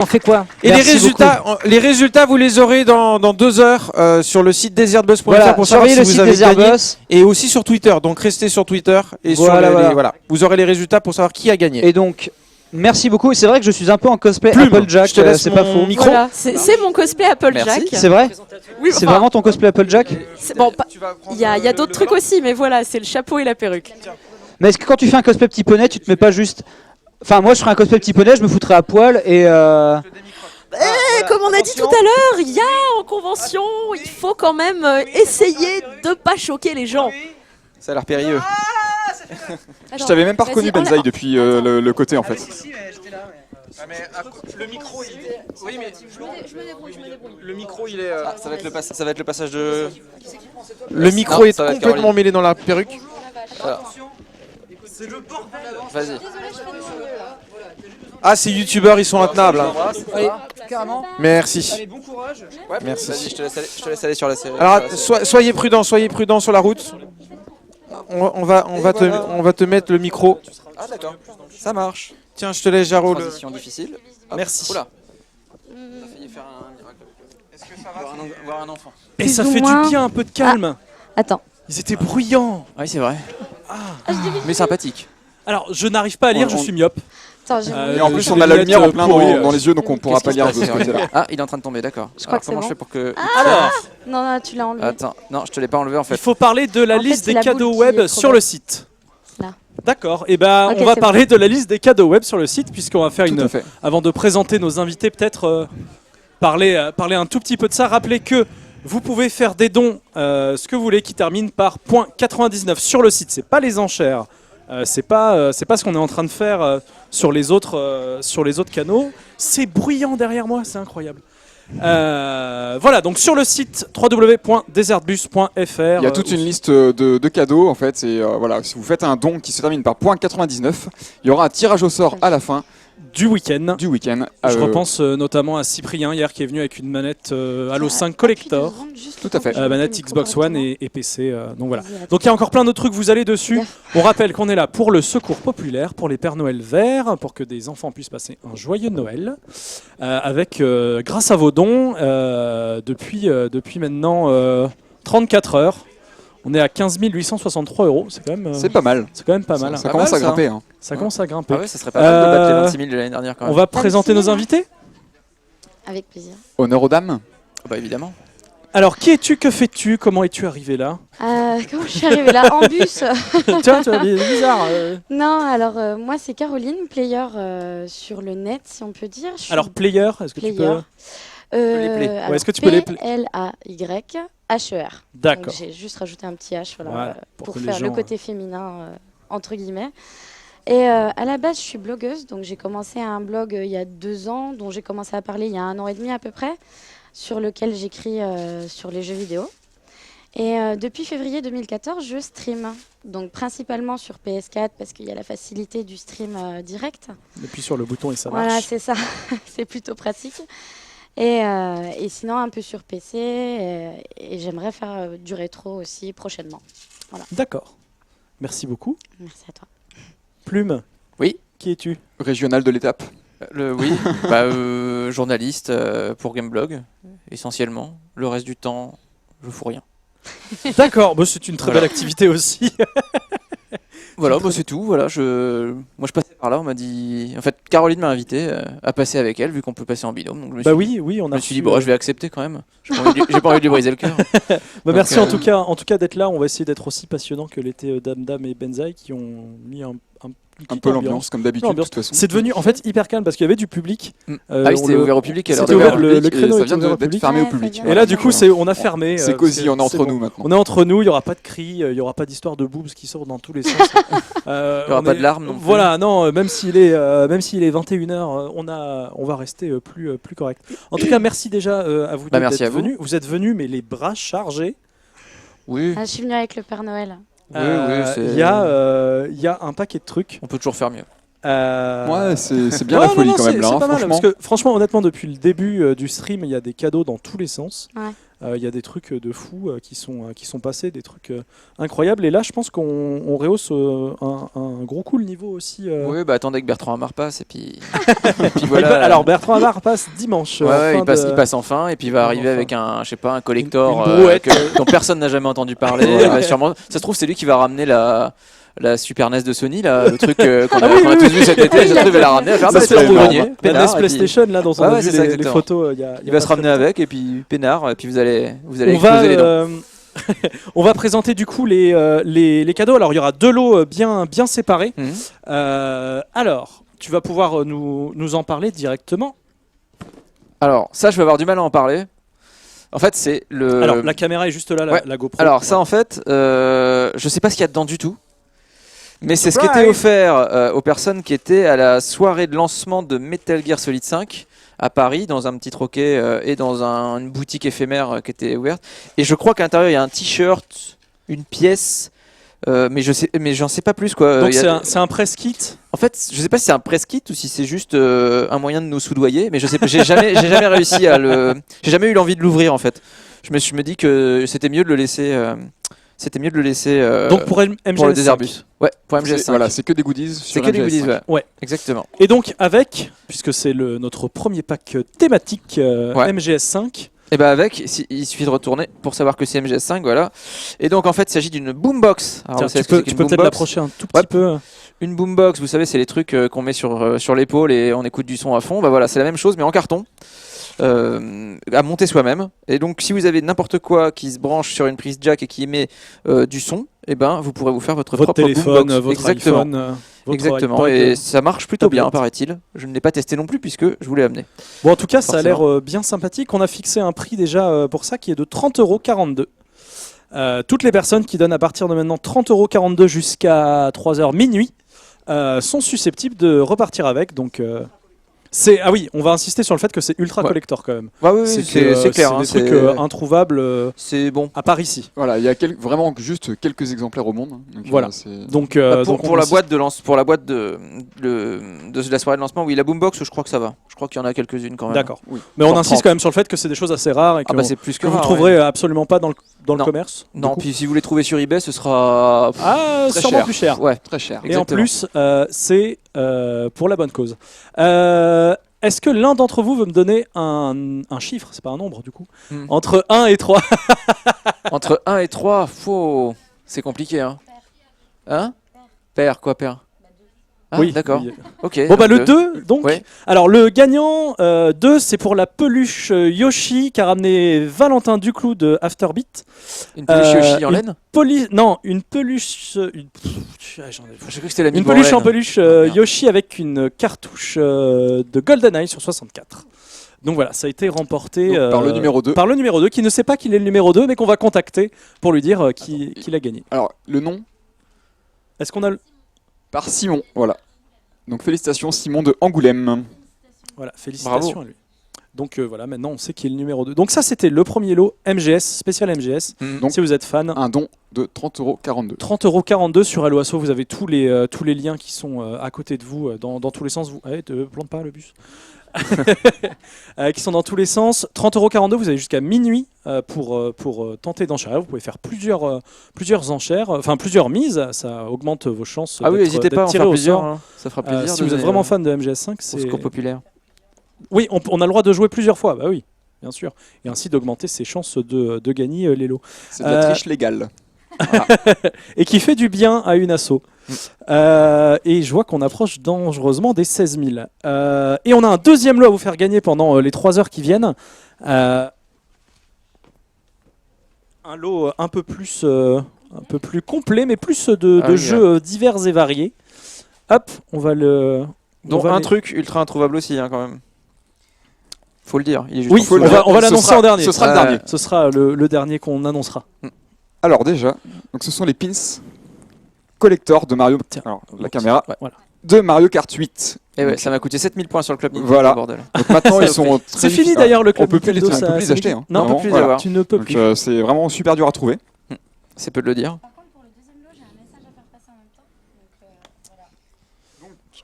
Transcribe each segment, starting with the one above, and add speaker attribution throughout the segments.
Speaker 1: On fait quoi?
Speaker 2: Et
Speaker 1: Merci
Speaker 2: les résultats, vous les aurez dans 2 heures sur le site desertbus.fr
Speaker 1: voilà,
Speaker 2: pour savoir si
Speaker 1: le
Speaker 2: vous
Speaker 1: site
Speaker 2: avez gagné.
Speaker 1: Desertbus.
Speaker 2: Et aussi sur Twitter. Donc restez sur Twitter et voilà. Vous aurez les résultats pour savoir qui a gagné.
Speaker 1: Et donc, merci beaucoup. C'est vrai que je suis un peu en cosplay
Speaker 2: Plume,
Speaker 1: Applejack.
Speaker 2: je te laisse
Speaker 1: c'est pas faux.
Speaker 2: micro.
Speaker 3: Voilà, c'est mon cosplay Applejack.
Speaker 1: C'est vrai?
Speaker 3: Oui,
Speaker 1: C'est
Speaker 3: enfin,
Speaker 1: vraiment ton cosplay Applejack?
Speaker 3: bon, il y a d'autres trucs aussi, mais voilà, c'est le chapeau et la perruque.
Speaker 1: Mais est-ce que quand tu fais un cosplay petit poney, tu te mets pas juste... Enfin, moi je ferais un cosplay petit poney, je me foutrais à poil et...
Speaker 3: Comme on a dit tout à l'heure, il y a en convention, il faut quand même essayer de pas choquer les gens.
Speaker 4: Ça a l'air périlleux.
Speaker 3: Alors,
Speaker 4: Je t'avais même pas reconnu
Speaker 3: vas-y,
Speaker 4: Benzaï depuis le côté en fait.
Speaker 2: Le micro, il est... Oui, mais
Speaker 3: je me débrouille.
Speaker 2: le micro, il est...
Speaker 4: Ça va être le passage de...
Speaker 2: Le micro
Speaker 4: Non,
Speaker 2: est
Speaker 4: ça va être
Speaker 2: complètement
Speaker 4: Caroline.
Speaker 2: mêlé dans la perruque.
Speaker 4: Vas-y.
Speaker 2: Ah, ces youtubeurs, ils sont intenables. Hein.
Speaker 1: Allez, carrément.
Speaker 2: Merci.
Speaker 1: Allez, bon courage.
Speaker 2: Merci.
Speaker 4: Vas-y, je te laisse aller sur la série.
Speaker 2: Alors, soyez prudents sur la route. On va te mettre le micro.
Speaker 4: Ah d'accord, ça marche.
Speaker 2: Tiens, je te laisse, Jaro.
Speaker 4: Transition difficile. Hop.
Speaker 2: Merci.
Speaker 4: Oula. On a failli faire un miracle. Est-ce que ça va voir un enfant.
Speaker 2: Et
Speaker 5: Plus
Speaker 2: ça
Speaker 5: ou
Speaker 2: fait
Speaker 5: moins.
Speaker 2: du bien, un peu de calme.
Speaker 5: Attends.
Speaker 2: Ils étaient bruyants.
Speaker 4: Oui, c'est vrai. Mais sympathique.
Speaker 6: Alors, je n'arrive pas à lire, je suis myope.
Speaker 5: Attends, j'ai
Speaker 6: Euh,
Speaker 4: Et en plus,
Speaker 6: j'ai
Speaker 4: on
Speaker 6: des
Speaker 4: a la
Speaker 6: lunettes,
Speaker 4: lumière en plein
Speaker 6: pourries,
Speaker 4: dans les yeux, donc on pourra pas
Speaker 5: Qu'est-ce
Speaker 4: lire
Speaker 5: qui
Speaker 4: de
Speaker 5: se
Speaker 4: ce côté-là. Ah, il est en train de tomber, d'accord.
Speaker 5: Je crois que c'est
Speaker 4: comment je
Speaker 5: bon.
Speaker 4: fais pour que...
Speaker 6: Alors,
Speaker 5: Non, non, tu l'as enlevé.
Speaker 4: Attends, non, je te l'ai pas enlevé en
Speaker 6: il
Speaker 4: fait.
Speaker 6: faut parler de la
Speaker 5: En fait,
Speaker 6: liste
Speaker 5: c'est
Speaker 6: des
Speaker 5: la
Speaker 6: cadeaux
Speaker 5: boule qui
Speaker 6: web
Speaker 5: est
Speaker 6: sur le site.
Speaker 5: Là.
Speaker 6: D'accord, et ben
Speaker 5: Ok,
Speaker 6: on va
Speaker 5: c'est
Speaker 6: parler de la liste des cadeaux web sur le site, puisqu'on va faire
Speaker 4: Tout à fait.
Speaker 6: avant de présenter nos invités, peut-être parler un tout petit peu de ça. Rappelez que vous pouvez faire des dons, ce que vous voulez, qui termine par .99 sur le site. C'est pas les enchères, c'est pas ce qu'on est en train de faire sur les autres canaux. C'est bruyant derrière moi, c'est incroyable. Voilà, donc sur le site www.desertbus.fr.
Speaker 4: Il y a toute une liste de cadeaux en fait. Et voilà, si vous faites un don qui se termine par .99, il y aura un tirage au sort à la fin
Speaker 6: du week-end.
Speaker 4: du week-end.
Speaker 6: Je repense notamment à Cyprien hier qui est venu avec une manette Halo 5 Collector,
Speaker 4: Tout à fait.
Speaker 6: manette Xbox One et PC. Donc voilà. Donc il y a encore plein d'autres trucs, vous allez dessus. On rappelle qu'on est là pour le secours populaire, pour les Pères Noël verts, pour que des enfants puissent passer un joyeux Noël, avec grâce à vos dons depuis maintenant 34 heures. On est à 15 863 €. C'est quand même.
Speaker 4: C'est pas mal.
Speaker 6: C'est quand même pas mal.
Speaker 4: Ça commence à grimper. Hein.
Speaker 6: Ça commence à grimper.
Speaker 4: Ah ouais, ça serait pas mal de battre les 26 000 de l'année dernière quand même.
Speaker 6: On va présenter nos invités.
Speaker 5: Avec plaisir.
Speaker 4: Honneur aux dames. Bah évidemment.
Speaker 6: Alors, qui es-tu? Que fais-tu? Comment es-tu arrivé là?
Speaker 5: Comment je suis arrivée là? En bus.
Speaker 6: Tiens, tu vois, bizarre.
Speaker 5: Non, alors moi c'est Caroline, player sur le net, si on peut dire. Je suis
Speaker 6: Alors, player, est-ce que tu
Speaker 5: player.
Speaker 6: peux...
Speaker 5: Alors,
Speaker 6: est-ce que tu peux les
Speaker 5: P-L-A-Y-H-E-R.
Speaker 6: D'accord.
Speaker 5: Donc, j'ai juste rajouté un petit H voilà,
Speaker 6: Voilà,
Speaker 5: pour
Speaker 6: pour que les
Speaker 5: faire le
Speaker 6: gens,
Speaker 5: côté féminin, entre guillemets. Et à la base, je suis blogueuse, donc j'ai commencé un blog il y a 2 ans, dont j'ai commencé à parler il y a 1 an et demi à peu près, sur lequel j'écris sur les jeux vidéo. Et depuis février 2014, je stream, donc principalement sur PS4 parce qu'il y a la facilité du stream direct.
Speaker 6: Appuie sur le bouton et ça
Speaker 5: Voilà,
Speaker 6: marche.
Speaker 5: c'est ça, c'est plutôt pratique. Et sinon un peu sur PC, et j'aimerais faire du rétro aussi prochainement.
Speaker 6: D'accord. Merci beaucoup.
Speaker 5: Merci à toi.
Speaker 6: Plume.
Speaker 4: Oui.
Speaker 6: Qui es-tu?
Speaker 4: Régional de l'étape.
Speaker 7: Oui, journaliste pour Gameblog, essentiellement. Le reste du temps, je fous rien.
Speaker 6: D'accord, bah, c'est une très belle activité aussi.
Speaker 7: Voilà, c'est tout. Voilà, moi, je passais par là, on m'a dit... En fait, Caroline m'a invité à passer avec elle, vu qu'on peut passer en binôme. Donc je me
Speaker 6: Bah
Speaker 7: suis dit,
Speaker 6: oui, on a
Speaker 7: je me suis dit,
Speaker 6: reçu,
Speaker 7: bon, je vais accepter quand même. J'ai pas envie de lui briser le cœur.
Speaker 6: Bah, merci
Speaker 7: Donc,
Speaker 6: en tout cas d'être là. On va essayer d'être aussi passionnant que l'étaient Dame Dame et Benzaï qui ont mis une
Speaker 4: Un
Speaker 6: petite
Speaker 4: peu
Speaker 6: ambiance.
Speaker 4: l'ambiance comme d'habitude de
Speaker 6: L'ambiance.
Speaker 4: toute façon.
Speaker 6: C'est devenu en fait hyper calme parce qu'il y avait du public.
Speaker 7: Ah oui, c'était ouvert au public.
Speaker 6: C'était ouvert, le créneau
Speaker 4: ça
Speaker 6: était
Speaker 4: vient
Speaker 6: ouvert au
Speaker 4: d'être
Speaker 6: public.
Speaker 4: fermé au
Speaker 5: Ouais,
Speaker 4: public.
Speaker 5: ça
Speaker 6: Et
Speaker 5: vient.
Speaker 6: là, du coup, on a fermé.
Speaker 4: C'est cosy, on est entre nous maintenant.
Speaker 6: On est entre nous, il n'y aura pas de cris, il n'y aura pas d'histoire de boobs qui sortent dans tous les sens. Il
Speaker 7: n'y aura pas de larmes non plus.
Speaker 6: Voilà, non, même s'il est 21h, on va rester plus correct. En tout cas, merci déjà à vous deux
Speaker 7: merci à
Speaker 6: d'être
Speaker 7: vous.
Speaker 6: venus. Vous êtes venus, mais les bras chargés.
Speaker 7: Oui,
Speaker 5: Je suis venue avec le Père Noël.
Speaker 6: Il y a un paquet de trucs.
Speaker 7: on peut toujours faire mieux.
Speaker 4: Ouais, c'est bien la folie quand même là,
Speaker 6: c'est
Speaker 4: hein,
Speaker 6: pas mal,
Speaker 4: franchement.
Speaker 6: parce que franchement, honnêtement, depuis le début du stream, il y a des cadeaux dans tous les sens.
Speaker 5: Ouais.
Speaker 6: Il y a des trucs de fous qui sont passés, des trucs incroyables. Et là, je pense qu'on rehausse un gros coup le niveau aussi.
Speaker 7: Oui, bah attendez que Bertrand Amar passe et puis, et puis
Speaker 6: Voilà.
Speaker 7: voilà.
Speaker 6: Alors Bertrand Amar passe dimanche.
Speaker 7: Ouais,
Speaker 6: en fin
Speaker 7: il passe enfin et puis il va arriver
Speaker 6: enfin.
Speaker 7: avec un, je sais pas, un collector
Speaker 6: Une brouette.
Speaker 7: dont personne n'a jamais entendu parler.
Speaker 6: Ouais.
Speaker 7: Il va sûrement, ça se trouve c'est lui qui va ramener la Super NES de Sony, là, le truc qu'on
Speaker 6: Ah
Speaker 7: a,
Speaker 6: oui,
Speaker 7: qu'on a
Speaker 6: oui,
Speaker 7: tous
Speaker 6: oui.
Speaker 7: vu cet été. Ça se trouve il va la ramener. Elle va faire,
Speaker 6: Ça
Speaker 7: bah,
Speaker 6: se
Speaker 7: c'est
Speaker 6: fait
Speaker 7: le
Speaker 6: la
Speaker 7: grenier,
Speaker 6: La
Speaker 7: peinard,
Speaker 6: NES
Speaker 7: et puis-
Speaker 6: PlayStation là dont on
Speaker 7: Ouais,
Speaker 6: a
Speaker 7: ouais,
Speaker 6: vu
Speaker 7: c'est ça,
Speaker 6: les
Speaker 7: exactement.
Speaker 6: photos. Il y a
Speaker 7: Il va
Speaker 6: pas
Speaker 7: se
Speaker 6: très
Speaker 7: ramener
Speaker 6: longtemps.
Speaker 7: avec et puis peinard et puis vous allez
Speaker 6: On
Speaker 7: exploser
Speaker 6: va,
Speaker 7: les dents.
Speaker 6: on va présenter du coup les cadeaux. Alors il y aura 2 lots bien séparés.
Speaker 7: Mhm.
Speaker 6: Alors, tu vas pouvoir nous en parler directement.
Speaker 7: Alors ça je vais avoir du mal à en parler. En fait c'est le.
Speaker 6: Alors la caméra est juste là,
Speaker 7: ouais.
Speaker 6: la GoPro.
Speaker 7: Alors ça en fait, je sais pas ce qu'il y a dedans du tout. Mais c'est ce qui
Speaker 6: Surprise.
Speaker 7: était offert aux personnes qui étaient à la soirée de lancement de Metal Gear Solid 5 à Paris, dans un petit troquet et dans une boutique éphémère qui était ouverte. Et je crois qu'à l'intérieur il y a un t-shirt, une pièce, mais j'en sais pas plus quoi.
Speaker 6: Donc
Speaker 7: Il y a-
Speaker 6: c'est un press kit.
Speaker 7: En fait, je sais pas si c'est un press kit ou si c'est juste un moyen de nous soudoyer, mais je sais pas, j'ai jamais réussi à j'ai jamais eu l'envie de l'ouvrir en fait. Je me dis que c'était mieux de le laisser.
Speaker 6: Donc pour MGS5.
Speaker 7: pour le Désherbus. Ouais, pour MGS5.
Speaker 4: Voilà, c'est que des goodies.
Speaker 7: C'est
Speaker 4: sur
Speaker 7: que des
Speaker 4: MGS5.
Speaker 7: goodies, ouais.
Speaker 6: Ouais.
Speaker 7: Exactement.
Speaker 6: Et donc avec, puisque c'est notre premier pack thématique
Speaker 7: Ouais.
Speaker 6: MGS5.
Speaker 7: Et bah avec, il suffit de retourner pour savoir que c'est MGS5, voilà. Et donc en fait, il s'agit d'une boombox. Alors,
Speaker 6: Tiens,
Speaker 7: vous savez
Speaker 6: tu
Speaker 7: ce que
Speaker 6: peux,
Speaker 7: c'est
Speaker 6: tu
Speaker 7: qu'une
Speaker 6: peux peut-être
Speaker 7: boombox
Speaker 6: l'approcher un tout
Speaker 7: Ouais.
Speaker 6: petit peu.
Speaker 7: Une boombox, vous savez, c'est les trucs qu'on met sur l'épaule et on écoute du son à fond. Bah voilà, c'est la même chose mais en carton. À monter soi-même. Et donc si vous avez n'importe quoi qui se branche sur une prise jack et qui émet du son, et ben vous pourrez vous faire votre
Speaker 6: Votre
Speaker 7: propre
Speaker 6: téléphone,
Speaker 7: boombox.
Speaker 6: votre
Speaker 7: Exactement.
Speaker 6: iPhone, votre
Speaker 7: Exactement,
Speaker 6: iPod.
Speaker 7: et ça marche plutôt bien,
Speaker 6: tablette.
Speaker 7: paraît-il. Je ne l'ai pas testé non plus puisque je vous l'ai amené.
Speaker 6: Bon, en tout cas, ça a
Speaker 7: Forcément.
Speaker 6: l'air bien sympathique. On a fixé un prix déjà pour ça qui est de 30,42 €. Toutes les personnes qui donnent à partir de maintenant 30,42 € jusqu'à 3h minuit sont susceptibles de repartir avec. Donc, ah oui, on va insister sur le fait que c'est ultra
Speaker 7: Ouais.
Speaker 6: collector quand même.
Speaker 7: Bah oui,
Speaker 6: C'est
Speaker 7: c'est
Speaker 6: que,
Speaker 7: c'est clair.
Speaker 6: C'est
Speaker 7: hein,
Speaker 6: des
Speaker 7: c'est-
Speaker 6: trucs introuvables
Speaker 7: c'est bon.
Speaker 6: à part ici.
Speaker 4: Voilà, il y a vraiment juste quelques exemplaires au monde. Donc,
Speaker 6: Voilà.
Speaker 4: c'est-
Speaker 6: Donc,
Speaker 7: Bah,
Speaker 6: donc
Speaker 7: pour
Speaker 6: on
Speaker 7: la
Speaker 6: insiste.
Speaker 7: boîte de la soirée de lancement, oui, la boombox, je crois que ça va. Je crois qu'il y en a quelques-unes quand même.
Speaker 6: D'accord.
Speaker 4: Oui.
Speaker 6: Mais on
Speaker 7: Genre
Speaker 6: insiste
Speaker 7: 30.
Speaker 6: quand même sur le fait que c'est des choses assez rares et que,
Speaker 7: Ah bah c'est plus que
Speaker 6: que vous
Speaker 7: rare,
Speaker 6: trouverez
Speaker 7: ouais.
Speaker 6: absolument pas dans le
Speaker 7: Non.
Speaker 6: commerce. Du
Speaker 7: Non,
Speaker 6: coup.
Speaker 7: puis si vous les trouvez sur eBay, ce sera
Speaker 6: Ah,
Speaker 4: Très
Speaker 6: sûrement
Speaker 4: cher.
Speaker 6: plus cher.
Speaker 7: ouais.
Speaker 4: Très cher.
Speaker 6: Et en
Speaker 7: Exactement.
Speaker 6: plus, c'est pour la bonne cause. Est-ce que l'un d'entre vous veut me donner un chiffre, c'est pas un nombre du coup,
Speaker 7: Hmm.
Speaker 6: entre 1 et 3?
Speaker 7: Entre 1 et 3, c'est compliqué hein. Hein Père, quoi père? Ah,
Speaker 6: Oui,
Speaker 7: d'accord.
Speaker 6: oui.
Speaker 7: Ok.
Speaker 6: Bon bah
Speaker 7: donc,
Speaker 6: le 2, donc.
Speaker 7: ouais.
Speaker 6: Alors le gagnant 2, c'est pour la peluche Yoshi qu'a ramené Valentin Duclou de Afterbeat.
Speaker 7: Une peluche Yoshi en
Speaker 6: une
Speaker 7: laine.
Speaker 6: Non, une peluche... j'en ai-
Speaker 7: J'ai cru que c'était la
Speaker 6: Une peluche en
Speaker 7: laine.
Speaker 6: peluche
Speaker 7: merde.
Speaker 6: Yoshi avec une cartouche de GoldenEye sur 64. Donc voilà, ça a été remporté
Speaker 4: Donc, par le numéro 2.
Speaker 6: par le numéro 2, qui ne sait pas qu'il est le numéro 2, mais qu'on va contacter pour lui dire qu'il a gagné.
Speaker 4: Alors, le nom
Speaker 6: Est-ce qu'on a...
Speaker 4: par Simon. Voilà. Donc, félicitations, Simon de Angoulême.
Speaker 6: Voilà, félicitations
Speaker 7: Bravo.
Speaker 6: à lui. Donc voilà, maintenant on sait qui est le numéro 2. Donc ça c'était le premier lot MGS, spécial MGS.
Speaker 7: Mhm.
Speaker 6: Si vous êtes fan,
Speaker 4: Un don de 30,42 €.
Speaker 6: 30,42 € sur Helloasso, vous avez tous les liens qui sont à côté de vous, dans tous les sens. Allez, te plante pas le bus. Qui sont dans tous les sens. 30,42 €, vous avez jusqu'à minuit pour tenter d'enchérir. Vous pouvez faire plusieurs enchères, enfin plusieurs mises, ça augmente vos chances
Speaker 7: Ah oui,
Speaker 6: d'être
Speaker 7: n'hésitez pas à en
Speaker 6: tiré
Speaker 7: faire
Speaker 6: au
Speaker 7: plusieurs.
Speaker 6: sort.
Speaker 7: hein. Ça fera plaisir.
Speaker 6: Si
Speaker 7: de
Speaker 6: vous êtes
Speaker 7: donner,
Speaker 6: vraiment fan de MGS5,
Speaker 7: au
Speaker 6: c'est...
Speaker 7: secours populaire.
Speaker 6: Oui, on a le droit de jouer plusieurs fois, bah oui, bien sûr. Et ainsi d'augmenter ses chances de gagner les lots.
Speaker 4: C'est de la triche légale.
Speaker 6: Et qui fait du bien à une asso. Et je vois qu'on approche dangereusement des 16 000. Et on a un deuxième lot à vous faire gagner pendant les 3 heures qui viennent. Un lot un peu plus complet, mais plus de
Speaker 7: Ah oui,
Speaker 6: jeux divers et variés. Hop, on va le...
Speaker 7: Donc
Speaker 6: on va
Speaker 7: un
Speaker 6: les-
Speaker 7: truc ultra introuvable aussi hein, quand même. Faut le dire. Il est juste
Speaker 6: Oui,
Speaker 7: en full.
Speaker 6: on va
Speaker 4: Ce
Speaker 6: l'annoncer
Speaker 4: sera-
Speaker 6: en dernier.
Speaker 4: Ce sera le
Speaker 7: Ouais.
Speaker 4: dernier.
Speaker 6: Ce sera le dernier qu'on annoncera.
Speaker 4: Alors, déjà, donc ce sont les pins collector de Mario.
Speaker 6: Tiens.
Speaker 4: Alors, la caméra.
Speaker 7: Ouais.
Speaker 6: Voilà.
Speaker 4: De Mario Kart 8.
Speaker 7: Et ouais,
Speaker 4: Donc,
Speaker 7: ça m'a coûté 7000 points sur le club Nintendo,
Speaker 4: Voilà.
Speaker 7: bordel.
Speaker 4: Donc maintenant, ils sont très
Speaker 6: C'est fini
Speaker 4: difficiles.
Speaker 6: d'ailleurs le
Speaker 4: On
Speaker 6: club
Speaker 4: peut plus les
Speaker 6: Nintendo,
Speaker 4: on peut
Speaker 6: ça-
Speaker 4: plus les
Speaker 6: ça-
Speaker 4: acheter. Hein.
Speaker 6: Non,
Speaker 7: on peut plus les
Speaker 4: Voilà.
Speaker 7: avoir.
Speaker 6: tu ne peux
Speaker 4: Donc
Speaker 6: plus.
Speaker 4: c'est vraiment super dur à trouver.
Speaker 7: C'est peu de le dire.
Speaker 5: Par contre, pour le deuxième lot, j'ai un message à faire passer en même temps. Donc, voilà.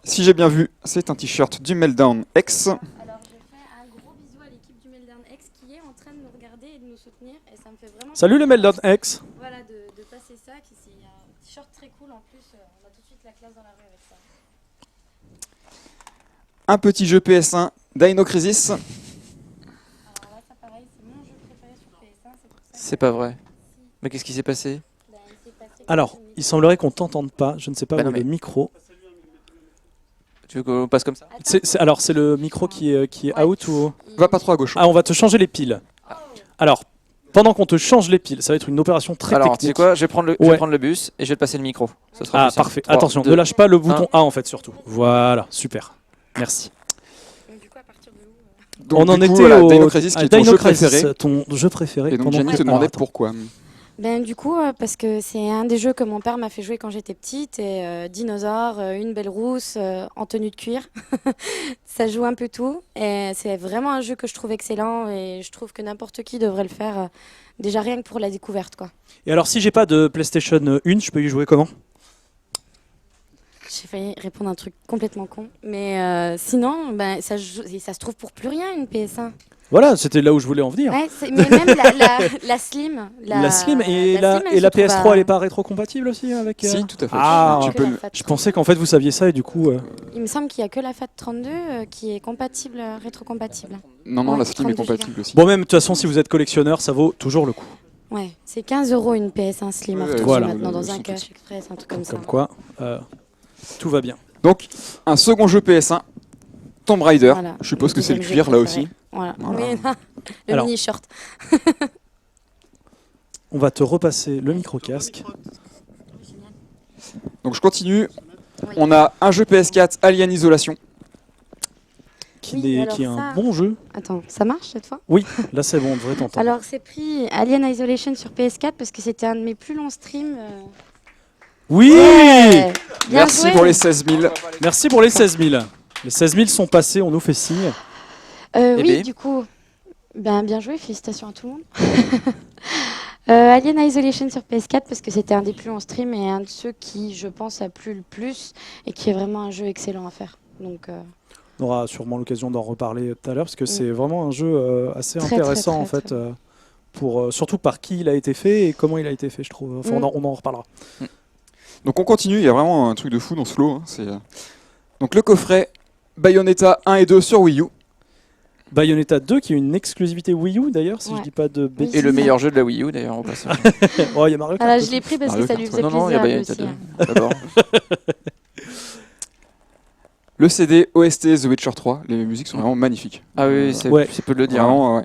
Speaker 4: Si j'ai bien vu, c'est un t-shirt du Meltdown X.
Speaker 5: Alors, je fais un gros bisou à l'équipe du Meltdown X qui est en train de nous regarder et de nous soutenir. Et ça me fait vraiment
Speaker 6: Salut les Meltdown X.
Speaker 5: voilà, de passer ça. Il y a un t-shirt très cool en plus. On a tout de suite la classe dans la rue avec ça.
Speaker 4: Un petit jeu PS1, Dino Crisis.
Speaker 5: Alors là, ça pareil, c'est mon jeu préféré sur PS1. C'est pour ça que
Speaker 7: C'est pas vrai. Mais qu'est-ce qui s'est passé?
Speaker 5: bah, il s'est passé
Speaker 6: Alors,
Speaker 5: quelque chose.
Speaker 6: il semblerait qu'on t'entende pas. Je ne sais pas
Speaker 7: Bah
Speaker 6: où
Speaker 7: non,
Speaker 6: est
Speaker 7: mais-
Speaker 6: le micro.
Speaker 7: Tu veux qu'on passe comme ça?
Speaker 5: Attends,
Speaker 6: Alors, c'est le micro qui est
Speaker 5: Ouais.
Speaker 6: out ou...
Speaker 4: Va pas trop à gauche.
Speaker 6: Ah, on va te changer les piles. Alors, pendant qu'on te change les piles, ça va être une opération très
Speaker 7: Alors, tu sais
Speaker 6: technique.
Speaker 7: quoi? Je vais prendre le bus et je vais te passer le micro. Ça sera
Speaker 6: Ah,
Speaker 7: plus simple.
Speaker 6: parfait.
Speaker 7: 3,
Speaker 6: Attention,
Speaker 7: 2.
Speaker 6: ne lâche pas le bouton A en fait, surtout. Voilà, super. Merci.
Speaker 5: Donc, du coup, à partir de où
Speaker 4: Donc,
Speaker 6: on en
Speaker 4: du coup,
Speaker 6: était
Speaker 4: voilà,
Speaker 6: au
Speaker 4: Dino Crisis qui est ton
Speaker 6: Dino
Speaker 4: jeu
Speaker 6: Crisis,
Speaker 4: préféré.
Speaker 6: ton jeu préféré.
Speaker 4: Et donc
Speaker 6: pendant-
Speaker 4: Jenny te
Speaker 6: Alors,
Speaker 4: demandait
Speaker 6: attends.
Speaker 4: pourquoi.
Speaker 5: Ben, du coup, parce que c'est un des jeux que mon père m'a fait jouer quand j'étais petite. Et dinosaure, une belle rousse, en tenue de cuir. Ça joue un peu tout. Et c'est vraiment un jeu que je trouve excellent. Et je trouve que n'importe qui devrait le faire. Déjà rien que pour la découverte, quoi.
Speaker 6: Et alors, si j'ai pas de PlayStation 1, je peux y jouer comment?
Speaker 5: J'ai failli répondre un truc complètement con. Mais sinon, ben, ça se trouve pour plus rien, une PS1.
Speaker 6: Voilà, c'était là où je voulais en venir.
Speaker 5: Ouais, mais même la Slim.
Speaker 6: La Slim et
Speaker 5: la Slim, elle
Speaker 6: la
Speaker 5: se trouve
Speaker 6: PS3,
Speaker 5: à-
Speaker 6: elle est pas rétrocompatible aussi avec
Speaker 4: Si, tout à fait.
Speaker 6: Ah,
Speaker 4: tu
Speaker 5: que
Speaker 4: peux
Speaker 5: la
Speaker 4: le-
Speaker 5: Fat
Speaker 6: Je pensais qu'en fait vous saviez ça et du coup.
Speaker 5: Il me semble qu'il n'y a que la FAT32 qui est compatible, rétrocompatible.
Speaker 4: Non, non, la
Speaker 5: Ouais,
Speaker 4: Slim est
Speaker 5: 32
Speaker 4: compatible aussi.
Speaker 6: Bon, même de toute façon, si vous êtes collectionneur, ça vaut toujours le coup.
Speaker 5: Ouais, c'est 15 € une PS1 Slim à
Speaker 4: Ouais,
Speaker 5: retrouver
Speaker 6: voilà.
Speaker 5: maintenant dans un
Speaker 4: Sont
Speaker 5: Cash
Speaker 4: tous-
Speaker 5: Express, un truc comme ça.
Speaker 6: Comme quoi, tout va bien.
Speaker 4: Donc, un second jeu PS1, Tomb Raider.
Speaker 5: Voilà.
Speaker 4: Je suppose que c'est le
Speaker 5: Deuxième jeu
Speaker 4: cuir là
Speaker 5: préféré.
Speaker 4: aussi.
Speaker 5: Voilà.
Speaker 4: Voilà.
Speaker 5: Oui, le
Speaker 6: Alors.
Speaker 5: mini short.
Speaker 6: On va te repasser le micro-casque.
Speaker 4: Donc je continue.
Speaker 5: Oui.
Speaker 4: On a un jeu PS4, Alien Isolation.
Speaker 6: Qui,
Speaker 5: Oui,
Speaker 6: est,
Speaker 5: alors
Speaker 6: qui est un
Speaker 5: ça-
Speaker 6: bon jeu.
Speaker 5: Attends, ça marche cette fois?
Speaker 6: Là, c'est bon, on devrait t'entendre.
Speaker 5: Alors, c'est pris Alien Isolation sur PS4 parce que c'était un de mes plus longs streams.
Speaker 6: Oui
Speaker 5: Ouais, bien
Speaker 4: Merci
Speaker 5: joué.
Speaker 4: pour les 16 000.
Speaker 6: Merci pour les 16 000. Les 16 000 sont passés, on nous fait signe.
Speaker 5: Oui,
Speaker 7: bien.
Speaker 5: du coup, bien joué, félicitations à tout le monde. Alien Isolation sur PS4 parce que c'était un des plus longs streams et un de ceux qui, je pense, a plu le plus et qui est vraiment un jeu excellent à faire. Donc,
Speaker 6: On aura sûrement l'occasion d'en reparler tout à l'heure parce que c'est vraiment un jeu assez
Speaker 5: Très,
Speaker 6: intéressant
Speaker 5: très,
Speaker 6: en
Speaker 5: très,
Speaker 6: fait.
Speaker 5: très
Speaker 6: Pour, surtout par qui il a été fait et comment il a été fait, je trouve. Enfin, on en reparlera.
Speaker 4: Donc on continue, il y a vraiment un truc de fou dans ce lot. Hein. Donc le coffret Bayonetta 1 et 2 sur Wii U.
Speaker 6: Bayonetta 2 qui est une exclusivité Wii U d'ailleurs, si
Speaker 5: Ouais.
Speaker 6: je dis pas de
Speaker 5: Oui,
Speaker 6: bêtises.
Speaker 7: Et le
Speaker 5: c'est
Speaker 7: meilleur jeu de la Wii U d'ailleurs au passage.
Speaker 6: Oh, il y a Mario Kart
Speaker 5: voilà, je
Speaker 6: aussi.
Speaker 5: l'ai pris parce
Speaker 4: Mario
Speaker 5: que ça
Speaker 4: Kart,
Speaker 5: lui faisait
Speaker 7: Non, non, il y
Speaker 5: plaisir
Speaker 7: a
Speaker 5: à lui
Speaker 7: Bayonetta
Speaker 5: aussi.
Speaker 7: 2.
Speaker 5: Hein.
Speaker 7: D'abord.
Speaker 4: Le CD OST The Witcher 3. Les musiques sont vraiment magnifiques.
Speaker 7: Ah oui, c'est
Speaker 6: Ouais.
Speaker 7: peu de le dire.
Speaker 4: Vraiment, ouais.